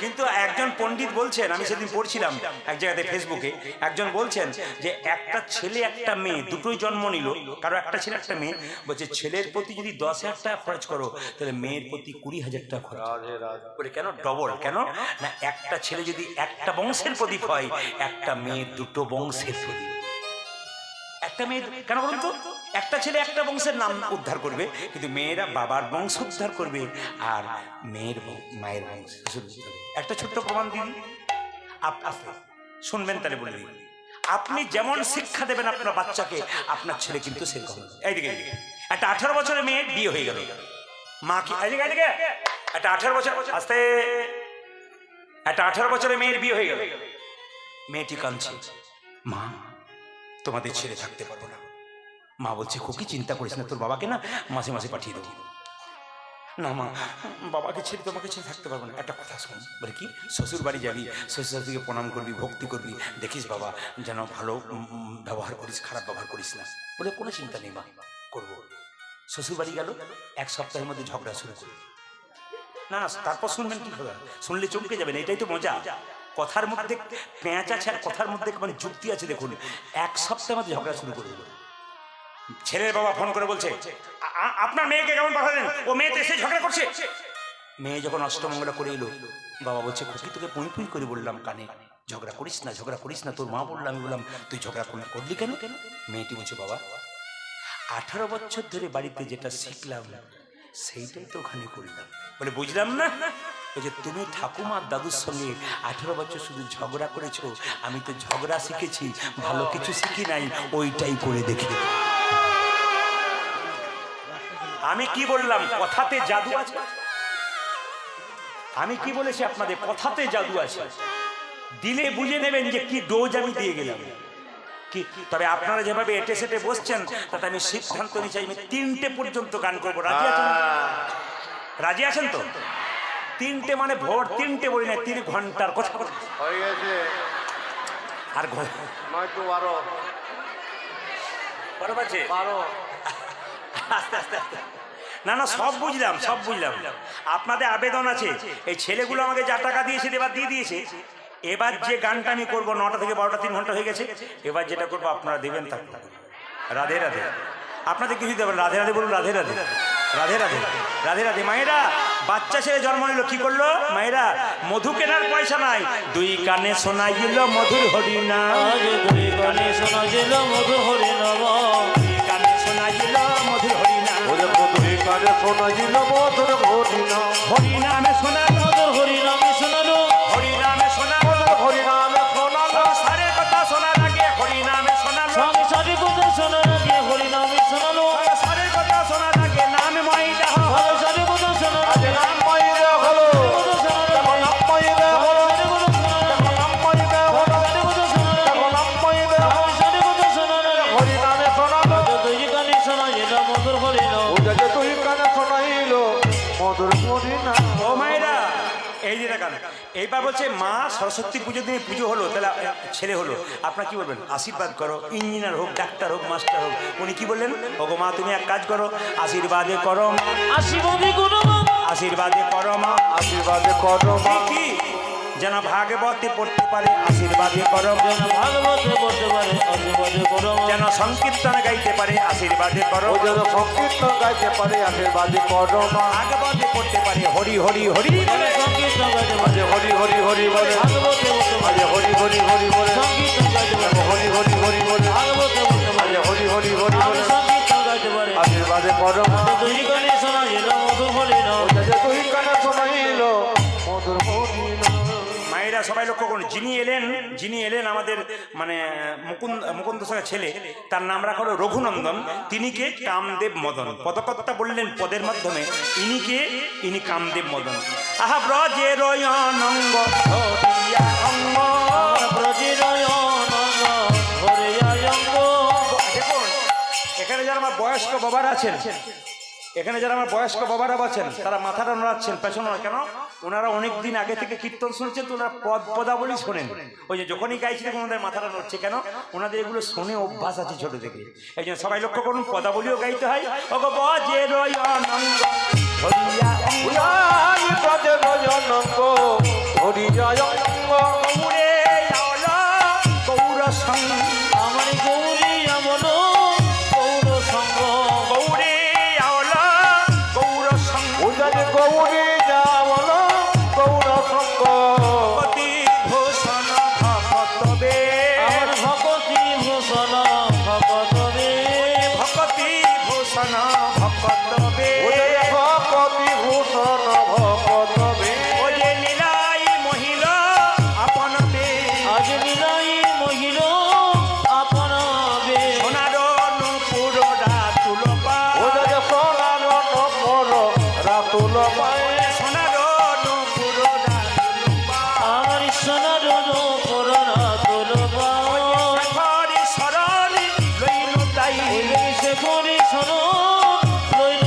কিন্তু একজন পণ্ডিত বলছেন, আমি সেদিন পড়ছিলাম এক জায়গাতে ফেসবুকে, একজন বলছেন যে একটা ছেলে একটা মেয়ে দুটোই জন্ম নিল, কারো একটা ছেলে একটা মেয়ে, বলছে ছেলের প্রতি যদি 10,000 টাকা খরচ করো তাহলে মেয়ের প্রতি 20,000 টাকা খরচ বলে। কেন ডবল? কেন না, একটা ছেলে যদি একটা বংশের প্রদীপ হয়, একটা মেয়ের দুটো বংশের প্রদীপ। একটা মেয়ে কেন বলুন তো? একটা ছেলে একটা বংশের নাম উদ্ধার করবে, কিন্তু মেয়েরা বাবার বংশ উদ্ধার করবে, আর মেয়ের মায়ের বংশ উদ্ধার করবে। একটা ছোট্ট প্রমাণ দিন, আপনি শুনবেন তাহলে বলে দিন। আপনি যেমন শিক্ষা দেবেন আপনার বাচ্চাকে, আপনার ছেলে কিন্তু সেরকম। এইদিকে একটা 18 বছরের মেয়ের বিয়ে হয়ে গেল, মা কি এইদিকে একটা 18 বছর, আস্তে, একটা 18 বছরের মেয়ের বিয়ে হয়ে গেল, মেয়েটি কাঁদছে, মা তোমাদের ছেড়ে থাকতে পারবো না। মা বলছে, খুকি চিন্তা করিস না, তোর বাবাকে না মাসে মাসে পাঠিয়ে দেবো। না মা, বাবাকে ছেড়ে তোমাকে ছেড়ে থাকতে পারবো না। একটা কথা শোন। বলে কি? শ্বশুর বাড়ি যাবি, শ্বশুর শাশুড়িকে প্রণাম করবি, ভক্তি করবি, দেখিস বাবা যেন ভালো ব্যবহার করিস, খারাপ ব্যবহার করিস না। বলে কোনো চিন্তা নেই মা, করবো। শ্বশুর বাড়ি গেল, 1 সপ্তাহের মধ্যে ঝগড়া শুরু করবে। না না, তারপর শুনবেন কি হবে, শুনলে চমকে যাবেন, এটাই তো মজা। কথার মধ্যে পেঁচ আছে আর কথার মধ্যে মানে যুক্তি আছে। দেখুন, 1 সপ্তাহের মধ্যে ঝগড়া শুরু করে দিল। ছেলের বাবা ফোন করে বলছে, আপনার মেয়েকে কেমন পাঠালেন? ও মেয়ে তো এসে ঝগড়া করছে। মেয়ে যখন অষ্টমঙ্গলা করে এলো, বাবা বলছে, খুকি তোকে পুঁই পুঁই করে বললাম কানে, ঝগড়া করিস না, ঝগড়া করিস না। তোর মা বললাম, আমি বললাম, তুই ঝগড়া করলি কেন? মেয়েটি বলছে, বাবা 18 বছর ধরে বাড়িতে যেটা শিখলাম সেইটাই তো ওখানে করলাম। বলে বুঝলাম না। বলছে, তুমি ঠাকুমার দাদুর সঙ্গে 18 বছর শুধু ঝগড়া করেছো, আমি তো ঝগড়া শিখেছি, ভালো কিছু শিখি নাই, ওইটাই করে দেখি। আমি কি বললাম? কথাতে জাদু আছে। আমি কি বলেছি আপনাদের? কথাতে জাদু আছে। দিলে বুঝে নেবেন যে কি ডোজ আমি দিয়ে গেলাম। কি তবে আপনারা যেভাবে এটে সেটে বসছেন, তাতে আমি সিদ্ধান্ত নিচ্ছি আমি 3টে পর্যন্ত গান করবো। রাজি আছেন? রাজি আছেন তো? 3টে মানে ভোর 3টে বলি না, 3 ঘন্টার কথা হয়ে গেছে। আর নয়তো 12 বাজে। 12 আস্তে আস্তে আস্তে। না না, সব বুঝলাম, সব বুঝলাম। আপনাদের আবেদন আছে, এই ছেলেগুলো আমাকে যা টাকা দিয়েছে এবার দিয়ে দিয়েছে। এবার যে গানটা আমি করবো 9টা থেকে 12টা, 3 ঘন্টা হয়ে গেছে। এবার যেটা করবো আপনারা দেবেন, তা রাধে রাধে। আপনাদের কিছু দেবেন, রাধে রাধে বলুন, রাধে রাধে, রাধে রাধে, রাধে রাধে। মায়েরা বাচ্চা ছেলে জন্ম নিল, কি করলো মায়েরা? মধু কেনার পয়সা নাই, 2 কানে শোনা গেল মধুর হরিনাম, আজ 2 কানে শোনা গেল মধুর হরিনাম, 2 কানে শোনা গেল মধুর হরিনাম, ওরে দুই কানে শোনা গেল মধুর হরিনাম, হরিনামে শোনা মধুর হরিনামে শোনালো, হরিনামে শোনা হরিনামে শোনালো, সারে কথা শোনা লাগে হরিনামে শোনালো, সংসারে কথা শোনার আগে হরিনামে শোনালো, সারে কথা শোনা লাগে নাম ময়দা হো, সংসারে কথা শোনার আগে নাম মাইরে হলো, কথা শোনার আগে নাম মাইরে হলো, নাম মাইরে হলো, নাম মাইরে হলো, সংসারে কথা শোনার আগে হরিনামে শোনালো, আজ 2 কানে শোনা গেল মধুর হরিনাম। ওটা যে দুই কানে শোনাইলো মধুর হরিনাম। ও মায়েরা এই যে দেখান। এইবার বলছে মা সরস্বতী পুজোর দিনে পুজো হলো, তাহলে ছেলে হলো, আপনার কি বলবেন? আশীর্বাদ করো। ইঞ্জিনিয়ার হোক, ডাক্তার হোক, মাস্টার হোক, উনি কি বললেন? ওগো মা তুমি এক কাজ করো, আশীর্বাদে করো মা, আশীর্বাদে করো মা, আশীর্বাদে করো মা, আশীর্বাদে করো মা, কি যেন ভাগবতে পড়তে পারে আশীর্বাদে করো, যেন ভাগবতে পড়তে পারে আশীর্বাদে করো, যেন সংকীর্তন গাইতে পারে আশীর্বাদে করো, ও যেন সংকীর্তন গাইতে পারে আশীর্বাদে করো মা। ভাগবতে পড়তে পারে হরি হরি হরি যেন সংকীর্তন গাইতে পারে আজে হরি হরি হরি বলে, ভাগবতে পড়তে পারে আজে হরি হরি হরি বলে, সংকীর্তন গাইতে পারে হরি হরি হরি বলে, ভাগবতে পড়তে পারে আজে হরি হরি হরি আমি বলে, সংকীর্তন গাইতে পারে আশীর্বাদে করো মা। দুই গানে শোনা যেন মধু বলিল ও যে তুই কানে শোনাইল মধুর বলিল। মায়েরা সবাই লক্ষ্য করুন, যিনি এলেন আমাদের মানে মুকুন্দ সাহের ছেলে, তার নাম রাখা হলো রঘুনন্দন। তিনি কে? কামদেব মদন। পদকর্তা বললেন পদের মাধ্যমে, ইনি কামদেব মদন। আহা ব্রজের অনঙ্গ ধরিয়া অঙ্গ। ব্রজের অনঙ্গ ধরিয়া অঙ্গ। দেখুন এখানে যারা আমার বয়স্ক বাবারা আছেন, তারা মাথাটা নাড়াচ্ছেন, পেছনে নয়। কেন? ওনারা অনেক দিন আগে থেকে কীর্তন শুনছেন, তো ওনারা পদাবলী শোনেন। ওই যে যখনই গাইছে তখন ওনাদের মাথাটা নড়ছে। কেন? ওনাদের এগুলো শুনে অভ্যাস আছে ছোট থেকে। এই জন্য সবাই লক্ষ্য করুন, পদাবলীও গাইতে হয়। ওগো ব্রজের অনঙ্গ ধরিয়া অঙ্গ। উড়াই ব্রজের অনঙ্গ ধরিয়া অঙ্গ। গৌরে আওলা গৌর সঙ্গ। আমার গৌরী আমন গৌর সঙ্গ। গৌরে আওলা গৌর সঙ্গ। ও যে গৌরী যাওয়াল গৌর সঙ্গ। পতি ভূষণ ভকতবে। আমার ভকতি ভূষণ ভকতবে। ভকতি ভূষণ ভকতবে। ও যে ভকতি ভূষণ ভকতবে। ও যে লীলাই মহিল আপনবে। আজ বিনয়ী মহিল আপনাবে। সোনার নূপুর রাতুল পায়। ও যে সোনার নমর রাতুল পায়ে। সোনার নূপুর রাতুল পায়। আমার সোনার করোনা তোলবা। ঘরে শরণ লইলু তাই। সে করি শোনো লইল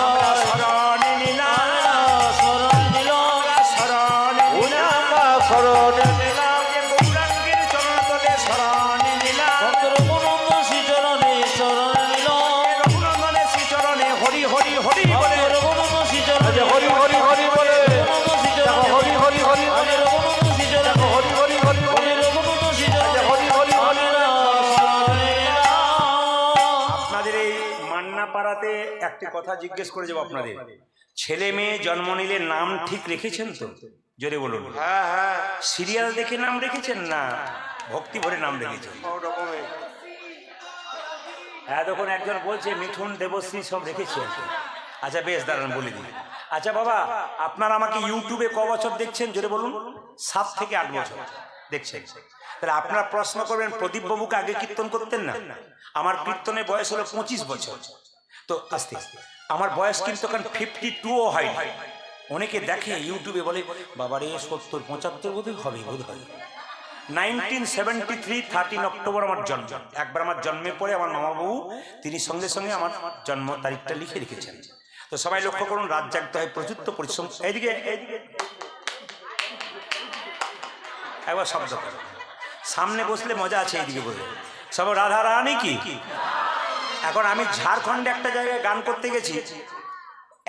আমরা শরণ নিলাম। শরণ নিল। শরণ নিলাম। উনামা শরণে নিলাম। যে গৌরাঙ্গের চরণ তলে শরণ নিলাম। ভক্তর মনন্দ শ্রীচরণে শরণ নিল। রঘুনন্দনের শ্রীচরণে হরি হরি হরি বলে। ভক্তর মনন্দ শ্রীচরণে আজ হরি হরি হরি বলে। রঘুনন্দ শ্রীচরণে দেখো হরি হরি হরি আজ বলে। রঘুনন্দ শ্রীচরণে দেখো হরি হরি হরি বলে। রঘুনন্দ শ্রীচরণে হরি হরি হরি বলে। আপনাদের এই মান্নাপাড়াতে একটি কথা জিজ্ঞেস করে যাবো আপনাদের, ছেলে মেয়ে জন্ম নিলে নাম ঠিক রেখেছেন তো? জোরে বলুন। হ্যাঁ হ্যাঁ সিরিয়াল দেখে নাম রেখেছেন না ভক্তি ভরে নাম রেখেছেন? সব রকমের। এতক্ষণ একজন বলছে মিঠুন দেবশ্রী সব রেখেছেন। আচ্ছা বেশ, দাঁড়ান বলে দিই। আচ্ছা বাবা, আপনারা আমাকে ইউটিউবে ক বছর দেখছেন? জোরে বলুন। 7 থেকে 8 বছর দেখছেন। তাহলে আপনারা প্রশ্ন করবেন, প্রদীপ বাবুকে আগে কীর্তন করতেন না? আমার কীর্তনের বয়স হলো 25 বছর। তো আস্তে আস্তে আমার বয়স কিন্তু এখন 52ও হয়নি। অনেকে দেখে ইউটিউবে বলে বাবারে 70-75 বোধহয় হবে। 1973 13 অক্টোবর আমার জন্ম। একবার আমার জন্মের পরে আমার মামাবাবু তিনি সঙ্গে সঙ্গে আমার জন্ম তারিখটা লিখে রেখেছেন। তো সবাই লক্ষ্য করুন, রাত জাগতে হয়, প্রচুর পরিশ্রম। এইদিকে একবার শব্দ করো। সামনে বসলে মজা আছে, এইদিকে বলে সব রাধা রানী কি। এখন আমি ঝাড়খণ্ডে একটা জায়গায় গান করতে গেছি,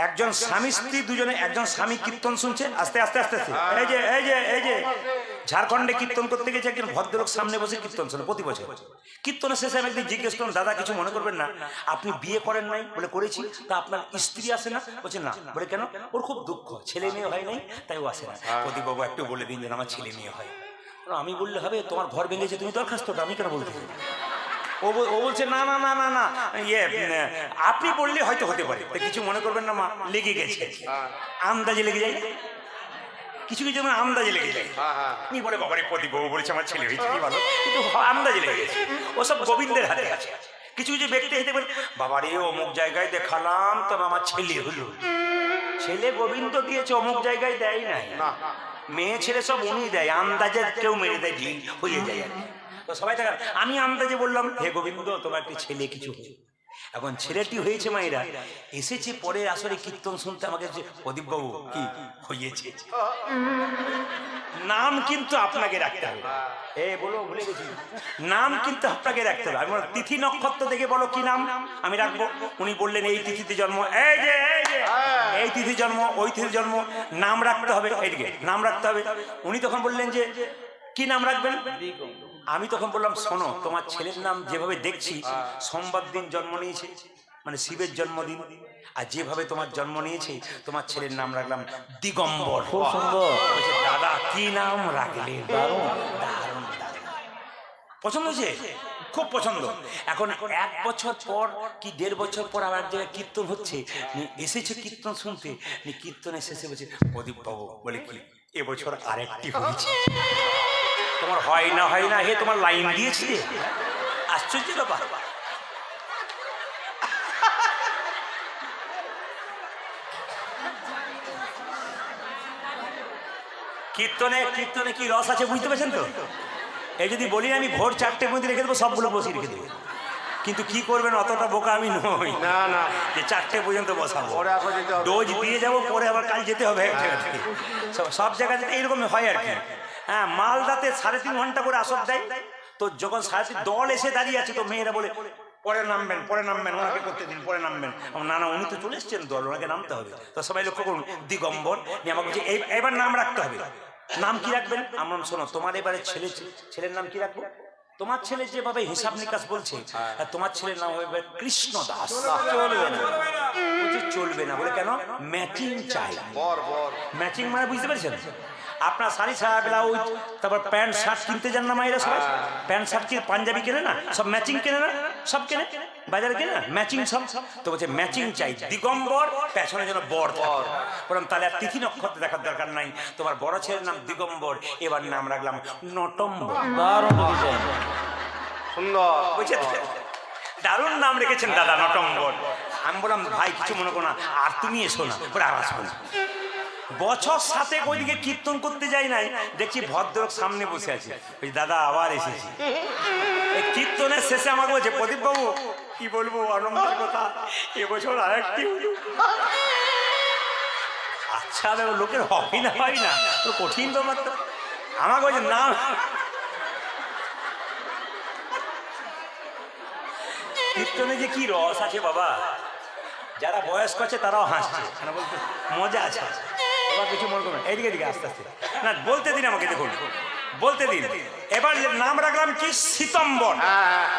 একজন স্বামী স্ত্রী দুজনে, একজন স্বামী কীর্তন শুনছে আস্তে আস্তে আস্তে আস্তে। এই যে ঝাড়খণ্ডে কীর্তন করতে গেছে, একজন ভদ্রলোক সামনে বসে কীর্তন শুনে প্রতি বছর। কীর্তনের শেষে আমি একদিন জিজ্ঞেস করলাম, দাদা কিছু মনে করবেন না, আপনি বিয়ে করেন নাই? বলে করেছি। তা আপনার স্ত্রী আসে না? বলছে না। বলে কেন? ওর খুব দুঃখ, ছেলে মেয়ে হয় নাই, তাই ও আসে না। প্রদীপবাবু একটু বলে দিন যেন আমার ছেলে মেয়ে হয়। আমি বললে হবে? তোমার ঘর ভেঙেছে, তুমি দরখাস্তটা আমি কেন বলতে? ও বলছে না না না না না আপনি বললে হয়তো হতে পারে, তো কিছু মনে করবেন না মা, লেগে গেছে, আন্দাজে লেগে যায়, কিছু কিছু আন্দাজে লেগে যায়। আপনি বলে বাবারে প্রদীপবাবু বলেছে আমার ছেলে হয়েছে, কি ভালো, কিন্তু আন্দাজে লেগে গেছে। ওসব গোবিন্দের হাতে আছে। কিছু কিছু ব্যক্তি হতে পারে বাবারে অমুক জায়গায় দেখালাম, তবে আমার ছেলে হলো। ছেলে গোবিন্দ দিয়েছে, অমুক জায়গায় দেয় নাই। মেয়ে ছেলে সব উনি দেয়, আন্দাজে কেউ মেরে দেয়, ঢিল হয়ে যায় আর কি। তো সবাই থাকার আমি আন্দাজে বললাম, হে গোবিন্দ তোমার একটি ছেলে কিছু এখন ছেলেটি হয়েছে মায়েরা, এসেছে পরের আসরে কীর্তন শুনতে আমাকে, যে প্রদীপবাবু কি হয়েছে, নাম কিন্তু আপনাকে রাখতে হবে। বলো, ভুলে গেছি, নাম কিন্তু আপনাকে রাখতে হবে। আমি বললাম, তিথি নক্ষত্র দেখে বলো কি নাম আমি রাখবো। উনি বললেন এই তিথিতে জন্ম, এই তিথি জন্ম, ওই তিথি জন্ম, নাম রাখতে হবে, এইদিকে নাম রাখতে হবে। উনি তখন বললেন যে কি নাম রাখবেন? আমি তখন বললাম, শোনো, তোমার ছেলের নাম যেভাবে দেখছি সোমবার দিন জন্ম নিয়েছে, মানে শিবের জন্মদিন, আর যেভাবে তোমার জন্ম নিয়েছে তোমার ছেলের নাম রাখলাম দিগম্বর। খুব সুন্দর। বলছে, দাদা কি নাম রাখলেন? দারুণ। পছন্দ হয়েছে? খুব পছন্দ। এখন 1 বছর পর কি 1.5 বছর পর আবার এক জায়গায় কীর্তন হচ্ছে, এসেছে কীর্তন শুনতে, কীর্তনের শেষে বলছে, প্রদীপ বাবু বলে কি এবছর আরেকটি হয়েছে। তোমার হয় না হয় না, হে তোমার লাইন দিয়েছি, আশ্চর্য ব্যাপার। কীর্তনে কীর্তনে কি রস আছে বুঝতে পারছেন তো? এই যদি বলি আমি ভোর 4টে মধ্যে রেখে দেবো, সবগুলো বসিয়ে রেখে দেবো, কিন্তু কি করবেন, অতটা বোকা আমি নই না না, যে 4টে পর্যন্ত বসাবো। পরে আবার যেতে হবে। ডোজ দিয়ে যাবো, পরে আবার কাল যেতে হবে এক জায়গা থেকে। সব জায়গাতে এইরকম হয় আর কি। হ্যাঁ, মালদাতে 3.5 ঘন্টা করে আসর দেয়, তো যখন 3.5 দল এসে দাঁড়িয়ে আছে, তো মেয়েরা বলে পরে নামবেন, পরে নামবেন, ওনাকে করতে দিন, পরে নামবেন। না না, উনি তো চলে এসছেন দল, ওনাকে নামতে হবে। তো সবাই লক্ষ্য করুন, দিগম্বর নিয়ে আমাকে বলছে এবার নাম রাখতে হবে। নাম কি রাখবেন? আমরা শোনো, তোমার এবারে ছেলের নাম কি রাখবো? তোমার ছেলে যেভাবে হিসাব নিকাশ বলছে, তোমার ছেলের নাম হবে কৃষ্ণ দাস। চলবে না, বলছে চলবে না। বলে কেন? ম্যাচিং চাই। ম্যাচিং মানে বুঝতে পেরেছেন? আপনার শাড়ি সারা ব্লাউজ, তারপর প্যান্ট শার্ট কিনতে যান না মায়েরা সবাই, প্যান্ট শার্ট কিনে পাঞ্জাবি কেনে না, সব ম্যাচিং কেনে না, সব কেনে বাজারে কেনে না, ম্যাচিং সব। তো বলছে ম্যাচিং চাই, দিগম্বর, পেছনে যেন বর থাকে। বললাম তাহলে আর তিথি নক্ষত্র দেখার দরকার নাই, তোমার বড় ছেলের নাম দিগম্বর, এবার নাম রাখলাম নটম্বর। দারুণ ডিজাইন, সুন্দর। বুঝছেন? দারুণ নাম রেখেছেন দাদা, নটম্বর। আমি বললাম, ভাই কিছু মনে করো না, আর তুমি এসো না। বলে আর আসবো না। বছর 7 ওইদিকে কীর্তন করতে যাই নাই, দেখছি ভদ্রলোক সামনে বসে আছে। ওই দাদা আবার এসেছি। এই কীর্তনের শেষে আমাকে বলছে, প্রদীপ বাবু কি বলবো আনন্দের কথা, এবছর আরেকটি। আচ্ছা লোকের হয় না, হয় না, তো কঠিন ব্যাপার তো। আমাকে বলছে না, কীর্তনে যে কি রস আছে বাবা, যারা বয়স্ক আছে তারাও হাসছে, বলতে মজা আছে। এবার কিছু মনে করবেন, এইদিকে দিকে আস্তে আস্তে না, বলতে দিন আমাকে, দেখুন বলতে দিন। এবার নাম রাখলাম কি সীতম্বর।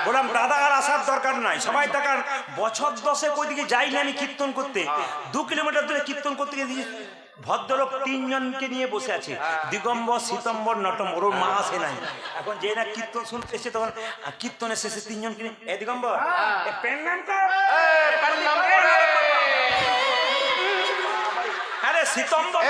বললাম দাদা আর আসার দরকার নাই, সবাই দেখান বছর 10 ওইদিকে যাই না আমি কীর্তন করতে, 2 কিলোমিটার দূরে কীর্তন করতে গিয়ে ভদ্রলোক 3 জনকে নিয়ে বসে আছে, দিগম্বর, সীতম্বর, নটম্বর। ওর মা আসে নাই। এখন যে না কীর্তন শুনতে এসে, তখন কীর্তনের শেষে 3 জনকে নিয়ে, এ দিগম্বর পেন নাম কর, আরে সীতম্বর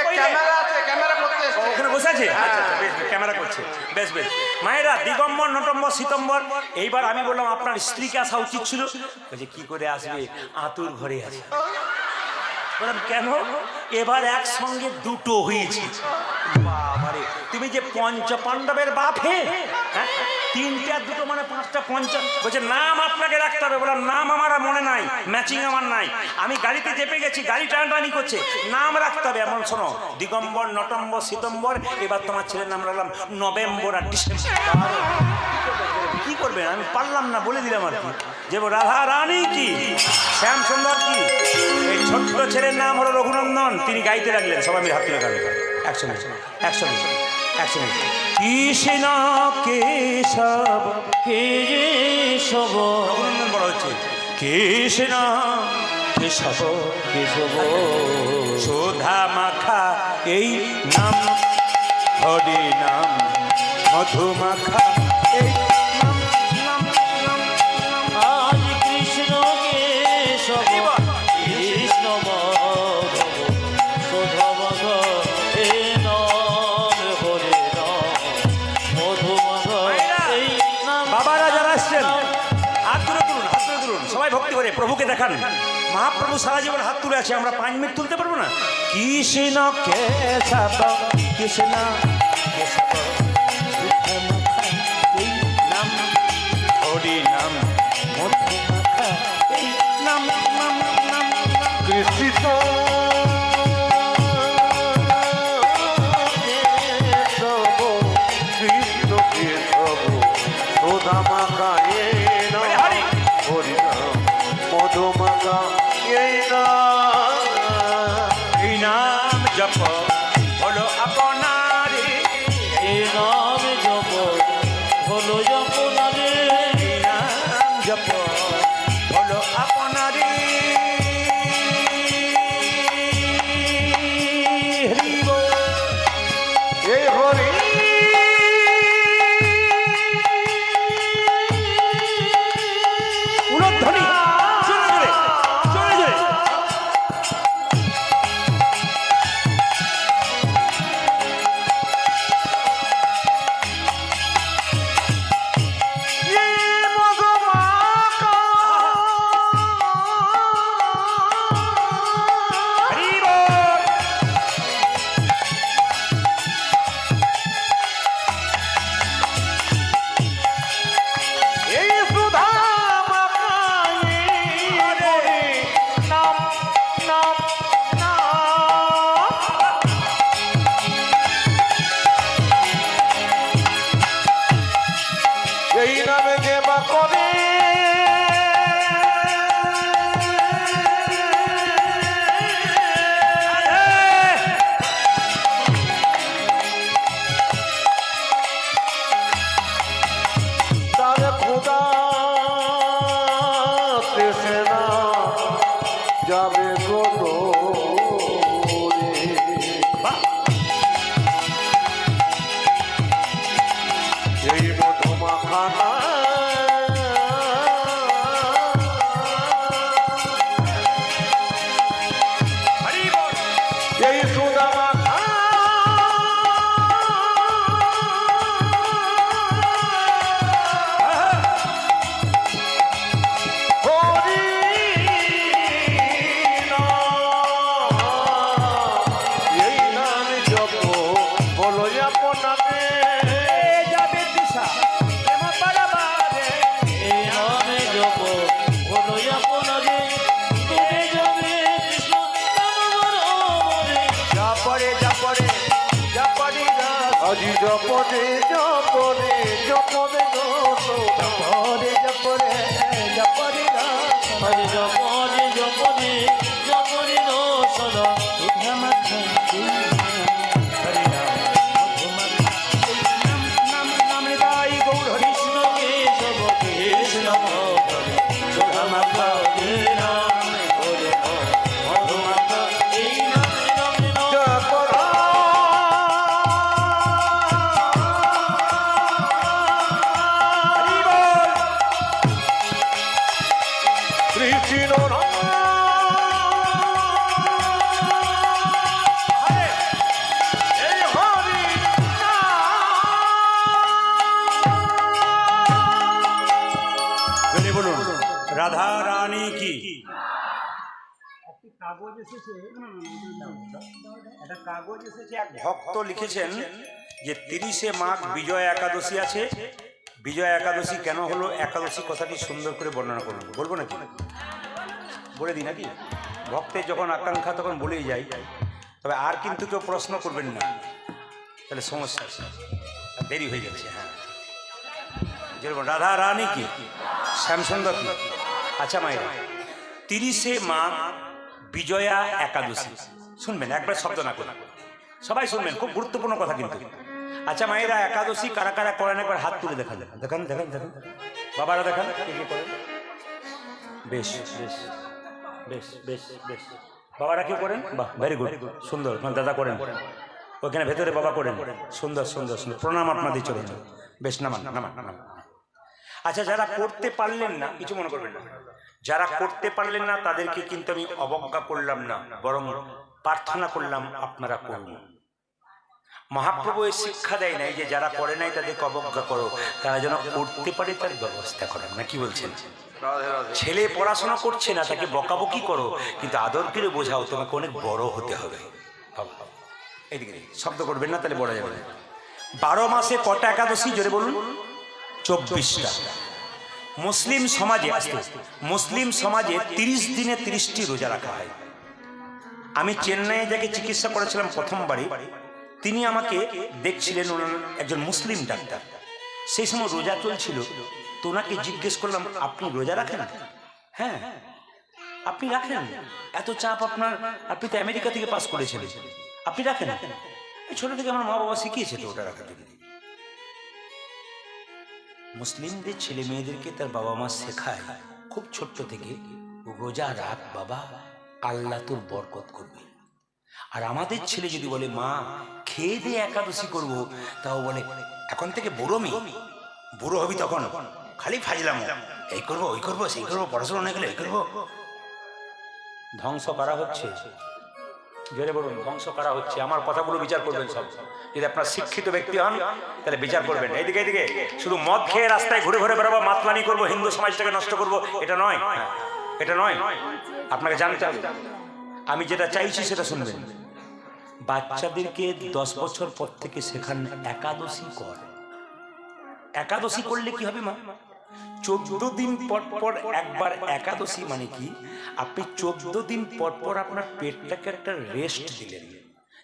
ওখানে বসে আছে। আচ্ছা আচ্ছা, বেশ, ক্যামেরা করছে, বেশ বেশ। মায়েরা দিগম্বর, নটম্বর, সীতম্বর। এইবার আমি বললাম আপনার স্ত্রীকে আসা উচিত ছিল। বলছে কি করে আসবে, আতুর ঘরে আছে। বললাম কেন? এবার একসঙ্গে 2টো হয়েছে। বাবারে, তুমি যে 5 পাণ্ডবের বাপ হে, 3টে আর 2টো মানে 5টা 5। বলছে নাম আপনাকে রাখতে হবে। বললাম নাম আমার আর মনে নাই, ম্যাচিং আমার নাই। আমি গাড়িতে চেপে গেছি, গাড়ি টানাটানি করছে, নাম রাখতে হবে। এমন শোনো, দিগম্বর, নটম্বর, সীতম্বর। এবার তোমার ছেলের নাম রাখলাম নভেম্বর আর ডিসেম্বর। কি করবেন? আমি পারলাম না, বলে দিলাম আর কি, যে রাধা রানী কি, শ্যাম সুন্দর কি। এই ছোট্ট ছেলের নাম হলো রঘুনন্দন। তিনি গাইতে লাগলেন, সবাই মিলে হাত তুলে গান। একসঙ্গে একসঙ্গে একসঙ্গে। কৃষ্ণ কেশব কেশব, রঘুনন্দন বলা হচ্ছে, কৃষ্ণ কেশব কেশব, সুধা মাখা এই নাম, হরি নাম মধু মাখা এই নাম, নাম, নাম, নাম। আজ কৃষ্ণ কেশব, কৃষ্ণ মাধব, সুধা মাধব, হে নাম হরে নাম মধু মাধব, এই নাম। বাবারা যারা আসছেন হাত তুলে তুলুন, হাত তুলে তুলুন, সবাই ভক্তি করে প্রভুকে দেখান। মহাপ্রভু সারা জীবন হাত তুলে আছে, আমরা 5 মিনিট তুলতে পারবো না? কৃষ্ণ কেশব, কৃষ্ণ কেশব, সুধা মাখা এই নাম, হরি নাম মধু মাখা এই এ প্রভু সুধা মাখা এই নাম হরি হরি নাম মধু মাখা এই নাম এই নাম জপ হলো আপনারে এই নাম জপ হলো আপনারে এই নাম জপ হলো আপনারে হরি বল। এই হরি উলধ্বনি জোরে জোরে জোরে জোরে এই মধু মাখা হরি বল। এই সুধা মাখা এই হরি নাম নাম নাম এই নামে যে বা করে তার খোদা তৃষ্ণা যাবে কোনো এই মধুমাখানা হরি বল। এই সুদামাখা হরি নাম এই নাম জপ বলো আপনাকে যাবে দিশা প্রেম পারাবারে এই নাম জপ হলো আপনারে তুমি যাবে কৃষ্ণ নাম যা পড়ে যা পড়ে যা পড়ি না আজি জপনে জপনে জপনে পরে যা পড়ে যা পড়ি না হরি জপনে জপনে জপনে নো সদা সুধা মাখা হরি নাম মধু মাখা নাম নাম নাম গাই গৌর হরি কৃষ্ণ কেশব কৃষ্ণ হরে সুধা মাখা এই নাম হরে মধু মাখা এই নাম নাম নাম জপরা হরি বল। কৃষ্ণ নাম হরে এই হরি জোরে বলুন রাধা রানী কি একটা কাগজ এসেছে এক ভক্ত লিখেছেন যে 30শে মাঘ বিজয় একাদশী আছে। বিজয় একাদশী কেন হলো, একাদশী কথাটি সুন্দর করে বর্ণনা করুন। বলবো নাকি, বলে দিই নাকি? ভক্তের যখন আকাঙ্ক্ষা তখন বলেই যাই, তবে আর কিন্তু কেউ প্রশ্ন করবেন না, তাহলে সমস্যা আছে, আর দেরি হয়ে যাচ্ছে। হ্যাঁ, যেরকম রাধা রানী কি, শ্যামসুন্দর কি। আচ্ছা মায়েরা, 30শে মাঘ বিজয়া একাদশী শুনবেন, একবার শব্দ না করে সবাই শুনবেন, খুব গুরুত্বপূর্ণ কথা কিন্তু। আচ্ছা মায়েরা, একাদশী কারা কারা করেন একবার হাত তুলে দেখান, দেখান দেখান দেখান বাবারা দেখান কে কে করেন। বেশ বেশ বেশ বেশ বেশ, বাবারা কেউ করেন? বাহ, ভেরি গুড, সুন্দর। দাদা করেন ওখানে ভেতরে, বাবা করেন, সুন্দর সুন্দর সুন্দর, প্রণাম আপনাদের চলে যান। বেশ, নামান নামান নামান। আচ্ছা, যারা করতে পারলেন না কিছু মনে করবেন না, যারা করতে পারলেন না তাদেরকে কিন্তু আমি অবজ্ঞা করলাম না, বরং প্রার্থনা করলাম আপনারা করুন। মহাপ্রভু এই শিক্ষা দেয় নাই যে যারা করে নাই তাদেরকে অবজ্ঞা করো, তারা যেন করতে পারে তার ব্যবস্থা করেন না। কি বলছেন? ছেলে পড়াশোনা করছে না, তাকে বকাবকি করো, কিন্তু আদর করে বোঝাও তোমাকে অনেক বড় হতে হবে। এইদিকে শব্দ করবেন না, তাহলে বড় যাবে না। 12 মাসে কটা একাদশী জোরে বলুন? 24টা। মুসলিম সমাজে আসতে, মুসলিম সমাজে 30 দিনে 30টি রোজা রাখা হয়। আমি চেন্নাইয়ে যাকে চিকিৎসা করেছিলাম প্রথমবারে, তিনি আমাকে দেখছিলেন, ওনার একজন মুসলিম ডাক্তার। সেই সময় রোজা চলছিল, তো ওনাকে জিজ্ঞেস করলাম আপনি রোজা রাখেন? হ্যাঁ। আপনি রাখেন? এত চাপ আপনার, আপনি তো আমেরিকা থেকে পাস করেছেন, আপনি রাখেন? এই ছোট থেকে আমার মা বাবা শিখিয়েছে তো ওটা রাখার জন্য। মুসলিমদের ছেলে মেয়েদেরকে তার বাবা মা শেখায় খুব ছোট্ট থেকে, রোজা রাখ বাবা, আল্লাহ তোর বরকত করবে। আর আমাদের ছেলে যদি বলে মা খেয়ে দিয়ে একাদশী করব, তাও বলে এখন থেকে বুড়ো বুড়ো হবি তখন খালি ফাজলাম, এই করবো ওই করবো সেই করবো, পড়াশোনা না গেলে এই করবো। ধ্বংস করা হচ্ছে, জোরে বলুন, ধ্বংস করা হচ্ছে। আমার কথাগুলো বিচার করবেন সব। যদি আপনার শিক্ষিত ব্যক্তি হন তাহলে বিচার করবেন। এইদিকে এইদিকে শুধু মদ খেয়ে রাস্তায় ঘুরে ঘুরে বেড়াবো, মাতলামি করবো, হিন্দু সমাজটাকে নষ্ট করবো, এটা নয়, এটা নয়। আপনাকে জানতে হবে। আমি যেটা চাইছি সেটা শুনবেন। বাচ্চাদেরকে 10 বছর পর থেকে শেখান একাদশী কর। একাদশী করলে কি হবে মা? 14 দিন পর পর একবার একাদশী, মানে কি আপনি 14 দিন পর পর আপনার পেটটাকে একটা রেস্ট দিলেন।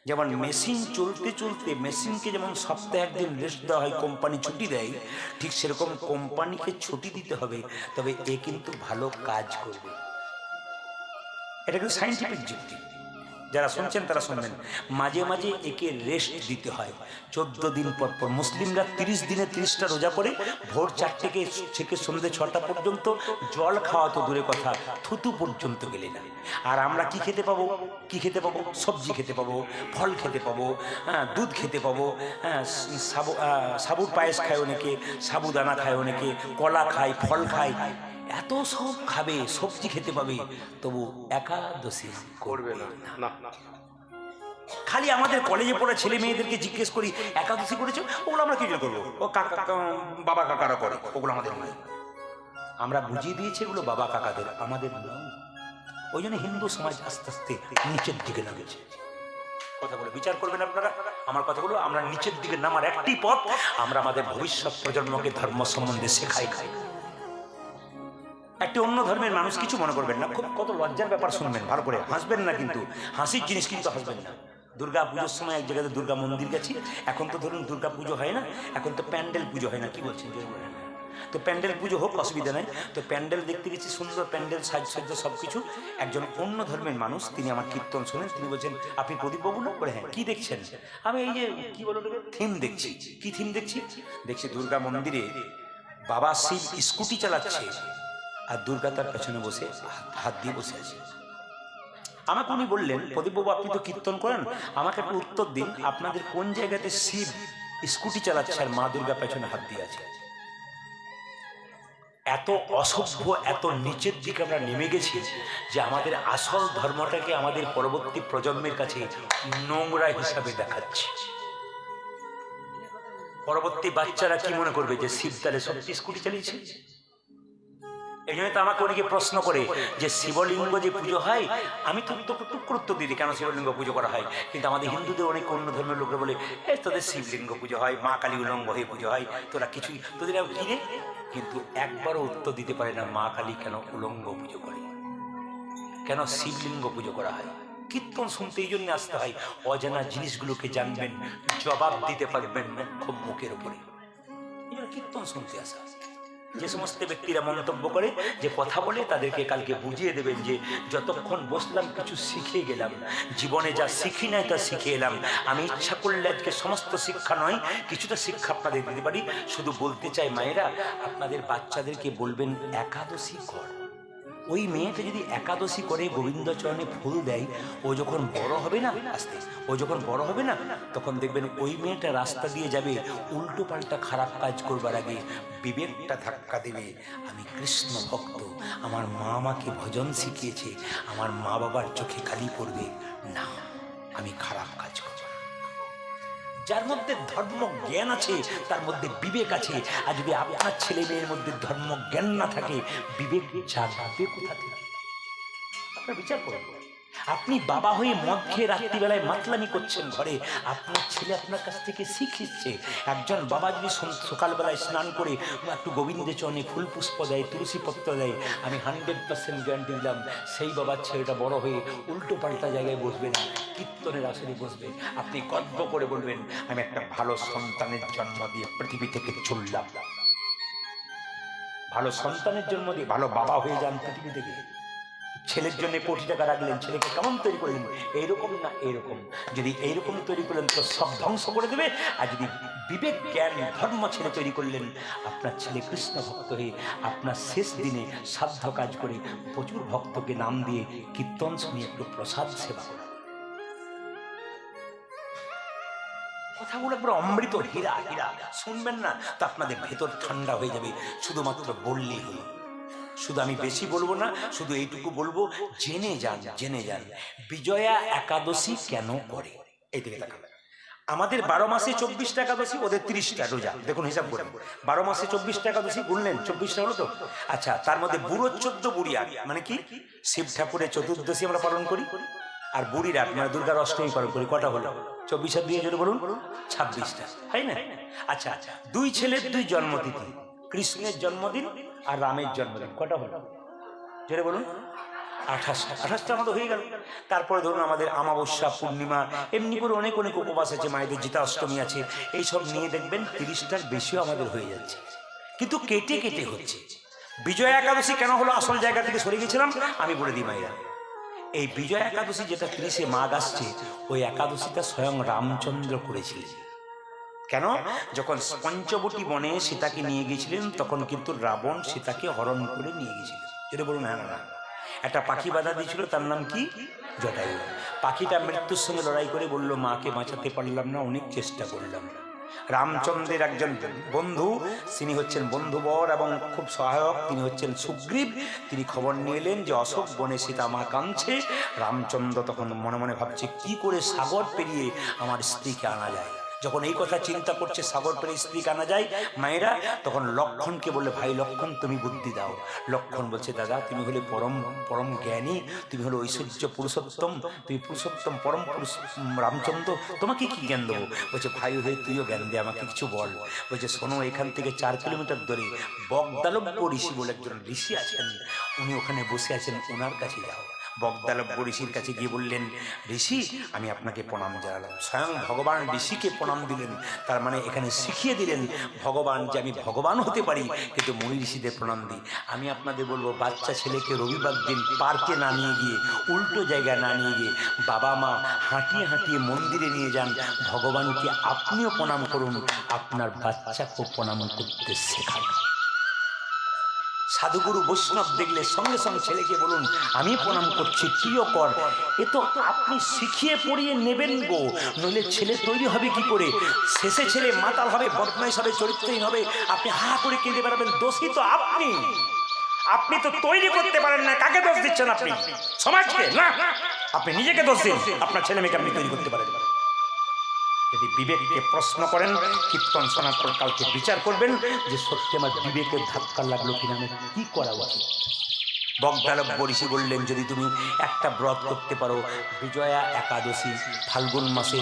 যেমন মেশিন চলতে চলতে মেশিনকে যেমন সপ্তাহে একদিন রেস্ট দেওয়া হয়, কোম্পানি ছুটি দেয়, ঠিক সেরকম কোম্পানিকে ছুটি দিতে হবে, তবে এ কিন্তু ভালো কাজ করবে। এটা কিন্তু সায়েন্টিফিক যুক্তি। যারা শুনছেন তারা শুনবেন। মাঝে মাঝে একে রেস্ট দিতে হয় 14 দিন পর পর। মুসলিমরা 30 দিনে 30টা রোজা করে ভোর 4 থেকে সন্ধ্যে 6টা পর্যন্ত জল খাওয়া তো দূরে কথা, থুতু পর্যন্ত গেলে না। আর আমরা কি খেতে পাবো? কি খেতে পাবো? সবজি খেতে পাবো, ফল খেতে পাবো, হ্যাঁ, দুধ খেতে পাবো, হ্যাঁ, সাবুর পায়েস খায় অনেকে, সাবুদানা খায় অনেকে, কলা খায়, ফল খায়, এত সব খাবে, সবজি খেতে পাবে, তবু একাদশী করবে না। খালি আমাদের কলেজে পড়া ছেলে মেয়েদেরকে জিজ্ঞেস করি একাদশী করেছো? ওগুলো আমরা কি জন্য করবো? ও বাবা কাকারা করে, ওগুলো আমাদের নয়। আমরা বুঝিয়ে দিয়েছি এগুলো বাবা কাকাদের, আমাদের নয়। ওই জন্য হিন্দু সমাজ আস্তে আস্তে নিচের দিকে নামেছে। কথাগুলো বিচার করবেন আপনারা। আমার কথাগুলো আমরা নিচের দিকে নামার একটি পথ, আমরা আমাদের ভবিষ্যৎ প্রজন্মকে ধর্ম সম্বন্ধে শেখাই। একটি অন্য ধর্মের মানুষ কিছু মনে করবেন না, খুব কত লজ্জার ব্যাপার শুনবেন, ভালো করে হাসবেন না, কিন্তু হাসির জিনিস কিন্তু হাসবেন না। দুর্গা পুজোর সময় এক জায়গাতে দুর্গা মন্দির গেছি। এখন তো ধরুন দুর্গা পুজো হয় না, এখন তো প্যান্ডেল পুজো হয় না, কি বলছেন? তো প্যান্ডেল পুজো হোক, অসুবিধা নাই। তো প্যান্ডেল দেখতে গেছি, সুন্দর প্যান্ডেল, সাজসজ্জা সব কিছু। একজন অন্য ধর্মের মানুষ, তিনি আমার কীর্তন শোনেন, তিনি বলছেন আপনি প্রদীপ বাবু না? বলে হ্যাঁ। কি দেখছেন? আমি এই যে কি বলো থিম দেখছি। কি থিম দেখছি? দেখছি দুর্গা মন্দিরে বাবা শিব স্কুটি চালাচ্ছে আর দুর্গা তার পেছনে বসে হাত দিয়ে বসে আছে। আমাকে উনি বললেন প্রদীপবাবু আপনি তো কীর্তন করেন, আমাকে একটু উত্তর দিন, আপনাদের কোন জায়গাতে শিব স্কুটি চালাচ্ছে আর মা দুর্গা পেছনে হাত দিয়ে আছে? এত অসভ্য, এত নিচের দিকে আমরা নেমে গেছি যে আমাদের আসল ধর্মটাকে আমাদের পরবর্তী প্রজন্মের কাছে নোংরা হিসাবে দেখাচ্ছে। পরবর্তী বাচ্চারা কি মনে করবে যে শিব তাহলে সত্যি স্কুটি চালিয়েছে? এই জন্য তো আমাকে অনেকে প্রশ্ন করে যে শিবলিঙ্গ যে পুজো হয়, আমি তো উত্তর দিদি কেন শিবলিঙ্গ পুজো করা হয়, কিন্তু আমাদের হিন্দুদের অনেক অন্য ধর্মের লোকরা বলে তোদের শিবলিঙ্গ পুজো হয়, মা কালী উলঙ্গ হয়ে পুজো হয়, তোরা কিছুই তোদের কি রে? কিন্তু একবারও উত্তর দিতে পারে না মা কালী কেন উলঙ্গ পুজো করে, কেন শিবলিঙ্গ পুজো করা হয়। কীর্তন শুনতে এই জন্য আসতে হয়, অজানা জিনিসগুলোকে জানবেন, জবাব দিতে পারবেন খুব মুখের উপরে। এই জন্য কীর্তন শুনতে আসা। যে সমস্ত ব্যক্তিরা মন্তব্য করে যে কথা বলে, তাদেরকে কালকে বুঝিয়ে দেবেন যে যতক্ষণ বসলাম কিছু শিখে গেলাম, জীবনে যা শিখি নাই তা শিখে এলাম। আমি ইচ্ছা করলে আজকে সমস্ত শিক্ষা নয়, কিছুটা শিক্ষা আপনাদের দিতে পারি। শুধু বলতে চাই মায়েরা, আপনাদের বাচ্চাদেরকে বলবেন একাদশী কর। ওই মেয়েটা যদি একাদশী করে গোবিন্দচরণে ফুল দেয়, ও যখন বড় হবে না, আস্তে ও যখন বড় হবে না, তখন দেখবেন ওই মেয়েটা রাস্তা দিয়ে যাবে, উল্টো পাল্টা খারাপ কাজ করবার আগে বিবেকটা ধাক্কা দেবে, আমি কৃষ্ণ ভক্ত, আমার মা আমাকে ভজন শিখিয়েছে, আমার মা বাবার চোখে কালি পড়বে না, আমি খারাপ কাজ করব। যার মধ্যে ধর্ম জ্ঞান আছে তার মধ্যে বিবেক আছে। আর যদি আপনার ছেলে মেয়ের মধ্যে ধর্ম জ্ঞান না থাকে, বিবেক জাগবে কোথা থেকে? আপনার বিচার করুন। আপনি বাবা হয়ে মদ খেয়ে রাত্রিবেলায় মাতলামি করছেন ঘরে, আপনার ছেলে আপনার কাছ থেকে শিখছে। একজন বাবা যদি সকালবেলায় স্নান করে একটু গোবিন্দের চরণে ফুল পুষ্প দেয়, তুলসী পত্র দেয়, আমি 100% গ্যারান্টি দিলাম সেই বাবার ছেলেটা বড় হয়ে উল্টো পাল্টা জায়গায় বসবে না, কীর্তনের আসরে বসবে। আপনি গর্ব করে বলবেন আমি একটা ভালো সন্তানের জন্ম দিয়ে পৃথিবী থেকে চললাম। ভালো সন্তানের জন্ম দিয়ে ভালো বাবা হয়ে যান পৃথিবী থেকে। ছেলের জন্য কোটি টাকা রাখলেন, ছেলেকে কেমন তৈরি করলেন? এইরকম না এইরকম। যদি এইরকম তৈরি করলেন তো সব ধ্বংস করে দেবে। আর যদি বিবেক জ্ঞান ধর্ম ছেলে তৈরি করলেন, আপনার ছেলে কৃষ্ণ ভক্ত হয়ে আপনার শেষ দিনে সাধ্য কাজ করে প্রচুর ভক্তকে নাম দিয়ে কীর্তন শুনিয়ে একটু প্রসাদ সেবা করে। কথাগুলো পুরো অমৃত, হীরা হীরা। শুনবেন না তো আপনাদের ভেতর ঠান্ডা হয়ে যাবে। শুধুমাত্র বললেই হলো। শুধু আমি বেশি বলবো না, শুধু এইটুকু বলবো, জেনে যান, জেনে যান বিজয়া একাদশী কেন করে। এই দিকে তাকান। আমাদের 12 মাসে 24টা একাদশী, ওদের 30টা রোজা। দেখুন হিসাব করে, 12 মাসে 24টা একাদশী গুনলেন, 24টা হলো তো। আচ্ছা, তার মধ্যে বুড়ো 14, বুড়ি 8। মানে কি? শিব ঠাকুরের চতুর্দশী আমরা পালন করি, আর বুড়ির 8 মানে দুর্গার অষ্টমী পালন করি। কটা হলো? 24 আর 2 জোরে বলুন, 26টা, তাই না? আচ্ছা আচ্ছা, 2 ছেলের 2 জন্মতিথি, কৃষ্ণের জন্মদিন আর রামের জন্মদিন। কটা হলো জোরে বলুন? 28টা আমাদের হয়ে গেল। তারপরে ধরুন আমাদের অমাবস্যা, পূর্ণিমা, এমনি করে অনেক অনেক উপবাস আছে, মায়েদের জিতা অষ্টমী আছে। এইসব নিয়ে দেখবেন 30টার বেশিও আমাদের হয়ে যাচ্ছে, কিন্তু কেটে কেটে হচ্ছে। বিজয়া একাদশী কেন হলো? আসল জায়গা থেকে সরে গেছিলাম, আমি বলে দিই মায়েরা। এই বিজয়া একাদশী যেটা 30শে মাঘ আসছে, ওই একাদশীটা স্বয়ং রামচন্দ্র করেছিলেন। কেন? যখন পঞ্চবটী বনে সীতাকে নিয়ে গেছিলেন, তখন কিন্তু রাবণ সীতাকে হরণ করে নিয়ে গেছিলেন। যেটা বলুন হ্যাঁ না? একটা পাখি বাধা দিয়েছিল, তার নাম কি? জটায়ু। পাখিটা মৃত্যুর সঙ্গে লড়াই করে বলল, মাকে বাঁচাতে পারলাম না, অনেক চেষ্টা করলাম। রামচন্দ্রের একজন বন্ধু, তিনি হচ্ছেন বন্ধুবর এবং খুব সহায়ক, তিনি হচ্ছেন সুগ্রীব। তিনি খবর নিয়ে এলেন যে অশোক বনে সীতা মা কাঁদছে। রামচন্দ্র তখন মনে মনে ভাবছে কি করে সাগর পেরিয়ে আমার স্ত্রীকে আনা যায়। যখন এই কথা চিন্তা করছে সাগর পেরিয়ে স্ত্রীকে আনা যায়, মায়েরা তখন লক্ষ্মণকে বললে, ভাই লক্ষ্মণ তুমি বুদ্ধি দাও। লক্ষ্মণ বলছে, দাদা তুমি হলে পরম পরম জ্ঞানী, তুমি হলো ঐশ্বর্য পুরুষোত্তম, তুমি পুরুষোত্তম পরম পুরুষ রামচন্দ্র, তোমাকে কি জ্ঞান দেবো? বলছে, ভাই হয়ে তুইও জ্ঞান দে, আমাকে কিছু বল। বলছে, শোনো, এখান থেকে 4 কিলোমিটার দূরে বগদালব্য ঋষি বলে একজন ঋষি আছেন, উনি ওখানে বসে আছেন, ওনার কাছে যাও। বগদালব্য ঋষির কাছে গিয়ে বললেন, ঋষি আমি আপনাকে প্রণাম জানালাম। স্বয়ং ভগবান ঋষিকে প্রণাম দিলেন। তার মানে এখানে শিখিয়ে দিলেন ভগবান যে আমি ভগবান হতে পারি, কিন্তু মুনি ঋষিদের প্রণাম দিই। আমি আপনাদের বলবো, বাচ্চা ছেলেকে রবিবার দিন পার্কে না নিয়ে গিয়ে, উল্টো জায়গায় না নিয়ে গিয়ে, বাবা মা হাঁটিয়ে হাঁটিয়ে মন্দিরে নিয়ে যান। ভগবানকে আপনিও প্রণাম করুন, আপনার বাচ্চাকেও প্রণাম করতে শেখান। সাধুগুরু বৈষ্ণব দেখলে সঙ্গে সঙ্গে ছেলেকে বলুন, আমি প্রণাম করছি, তুইও কর। এ তো আপনি শিখিয়ে পড়িয়ে নেবেন গো, নইলে ছেলে তৈরি হবে কি করে? শেষে ছেলে মাতাল হবে, বদমাইশ হবে, চরিত্রহীন হবে, আপনি হা করে কেঁদে বেড়াবেন। দোষী তো আপনি। আপনি তো তৈরি করতে পারেন না। কাকে দোষ দিচ্ছেন আপনি? সমাজকে না, আপনি নিজেকে দোষ দিন। আপনার ছেলে মেয়েকে আপনি তৈরি করতে পারেন। যদি বিবেককে প্রশ্ন করেন, কীর্তন শোনার পর কালকে বিচার করবেন যে সত্যি আমার বিবেকের ধাক্কা লাগলো কিনা, আমি কি করা উচিত। বগদালব্য ঋষি বললেন, যদি তুমি একটা ব্রত করতে পারো, বিজয়া একাদশী ফাল্গুন মাসে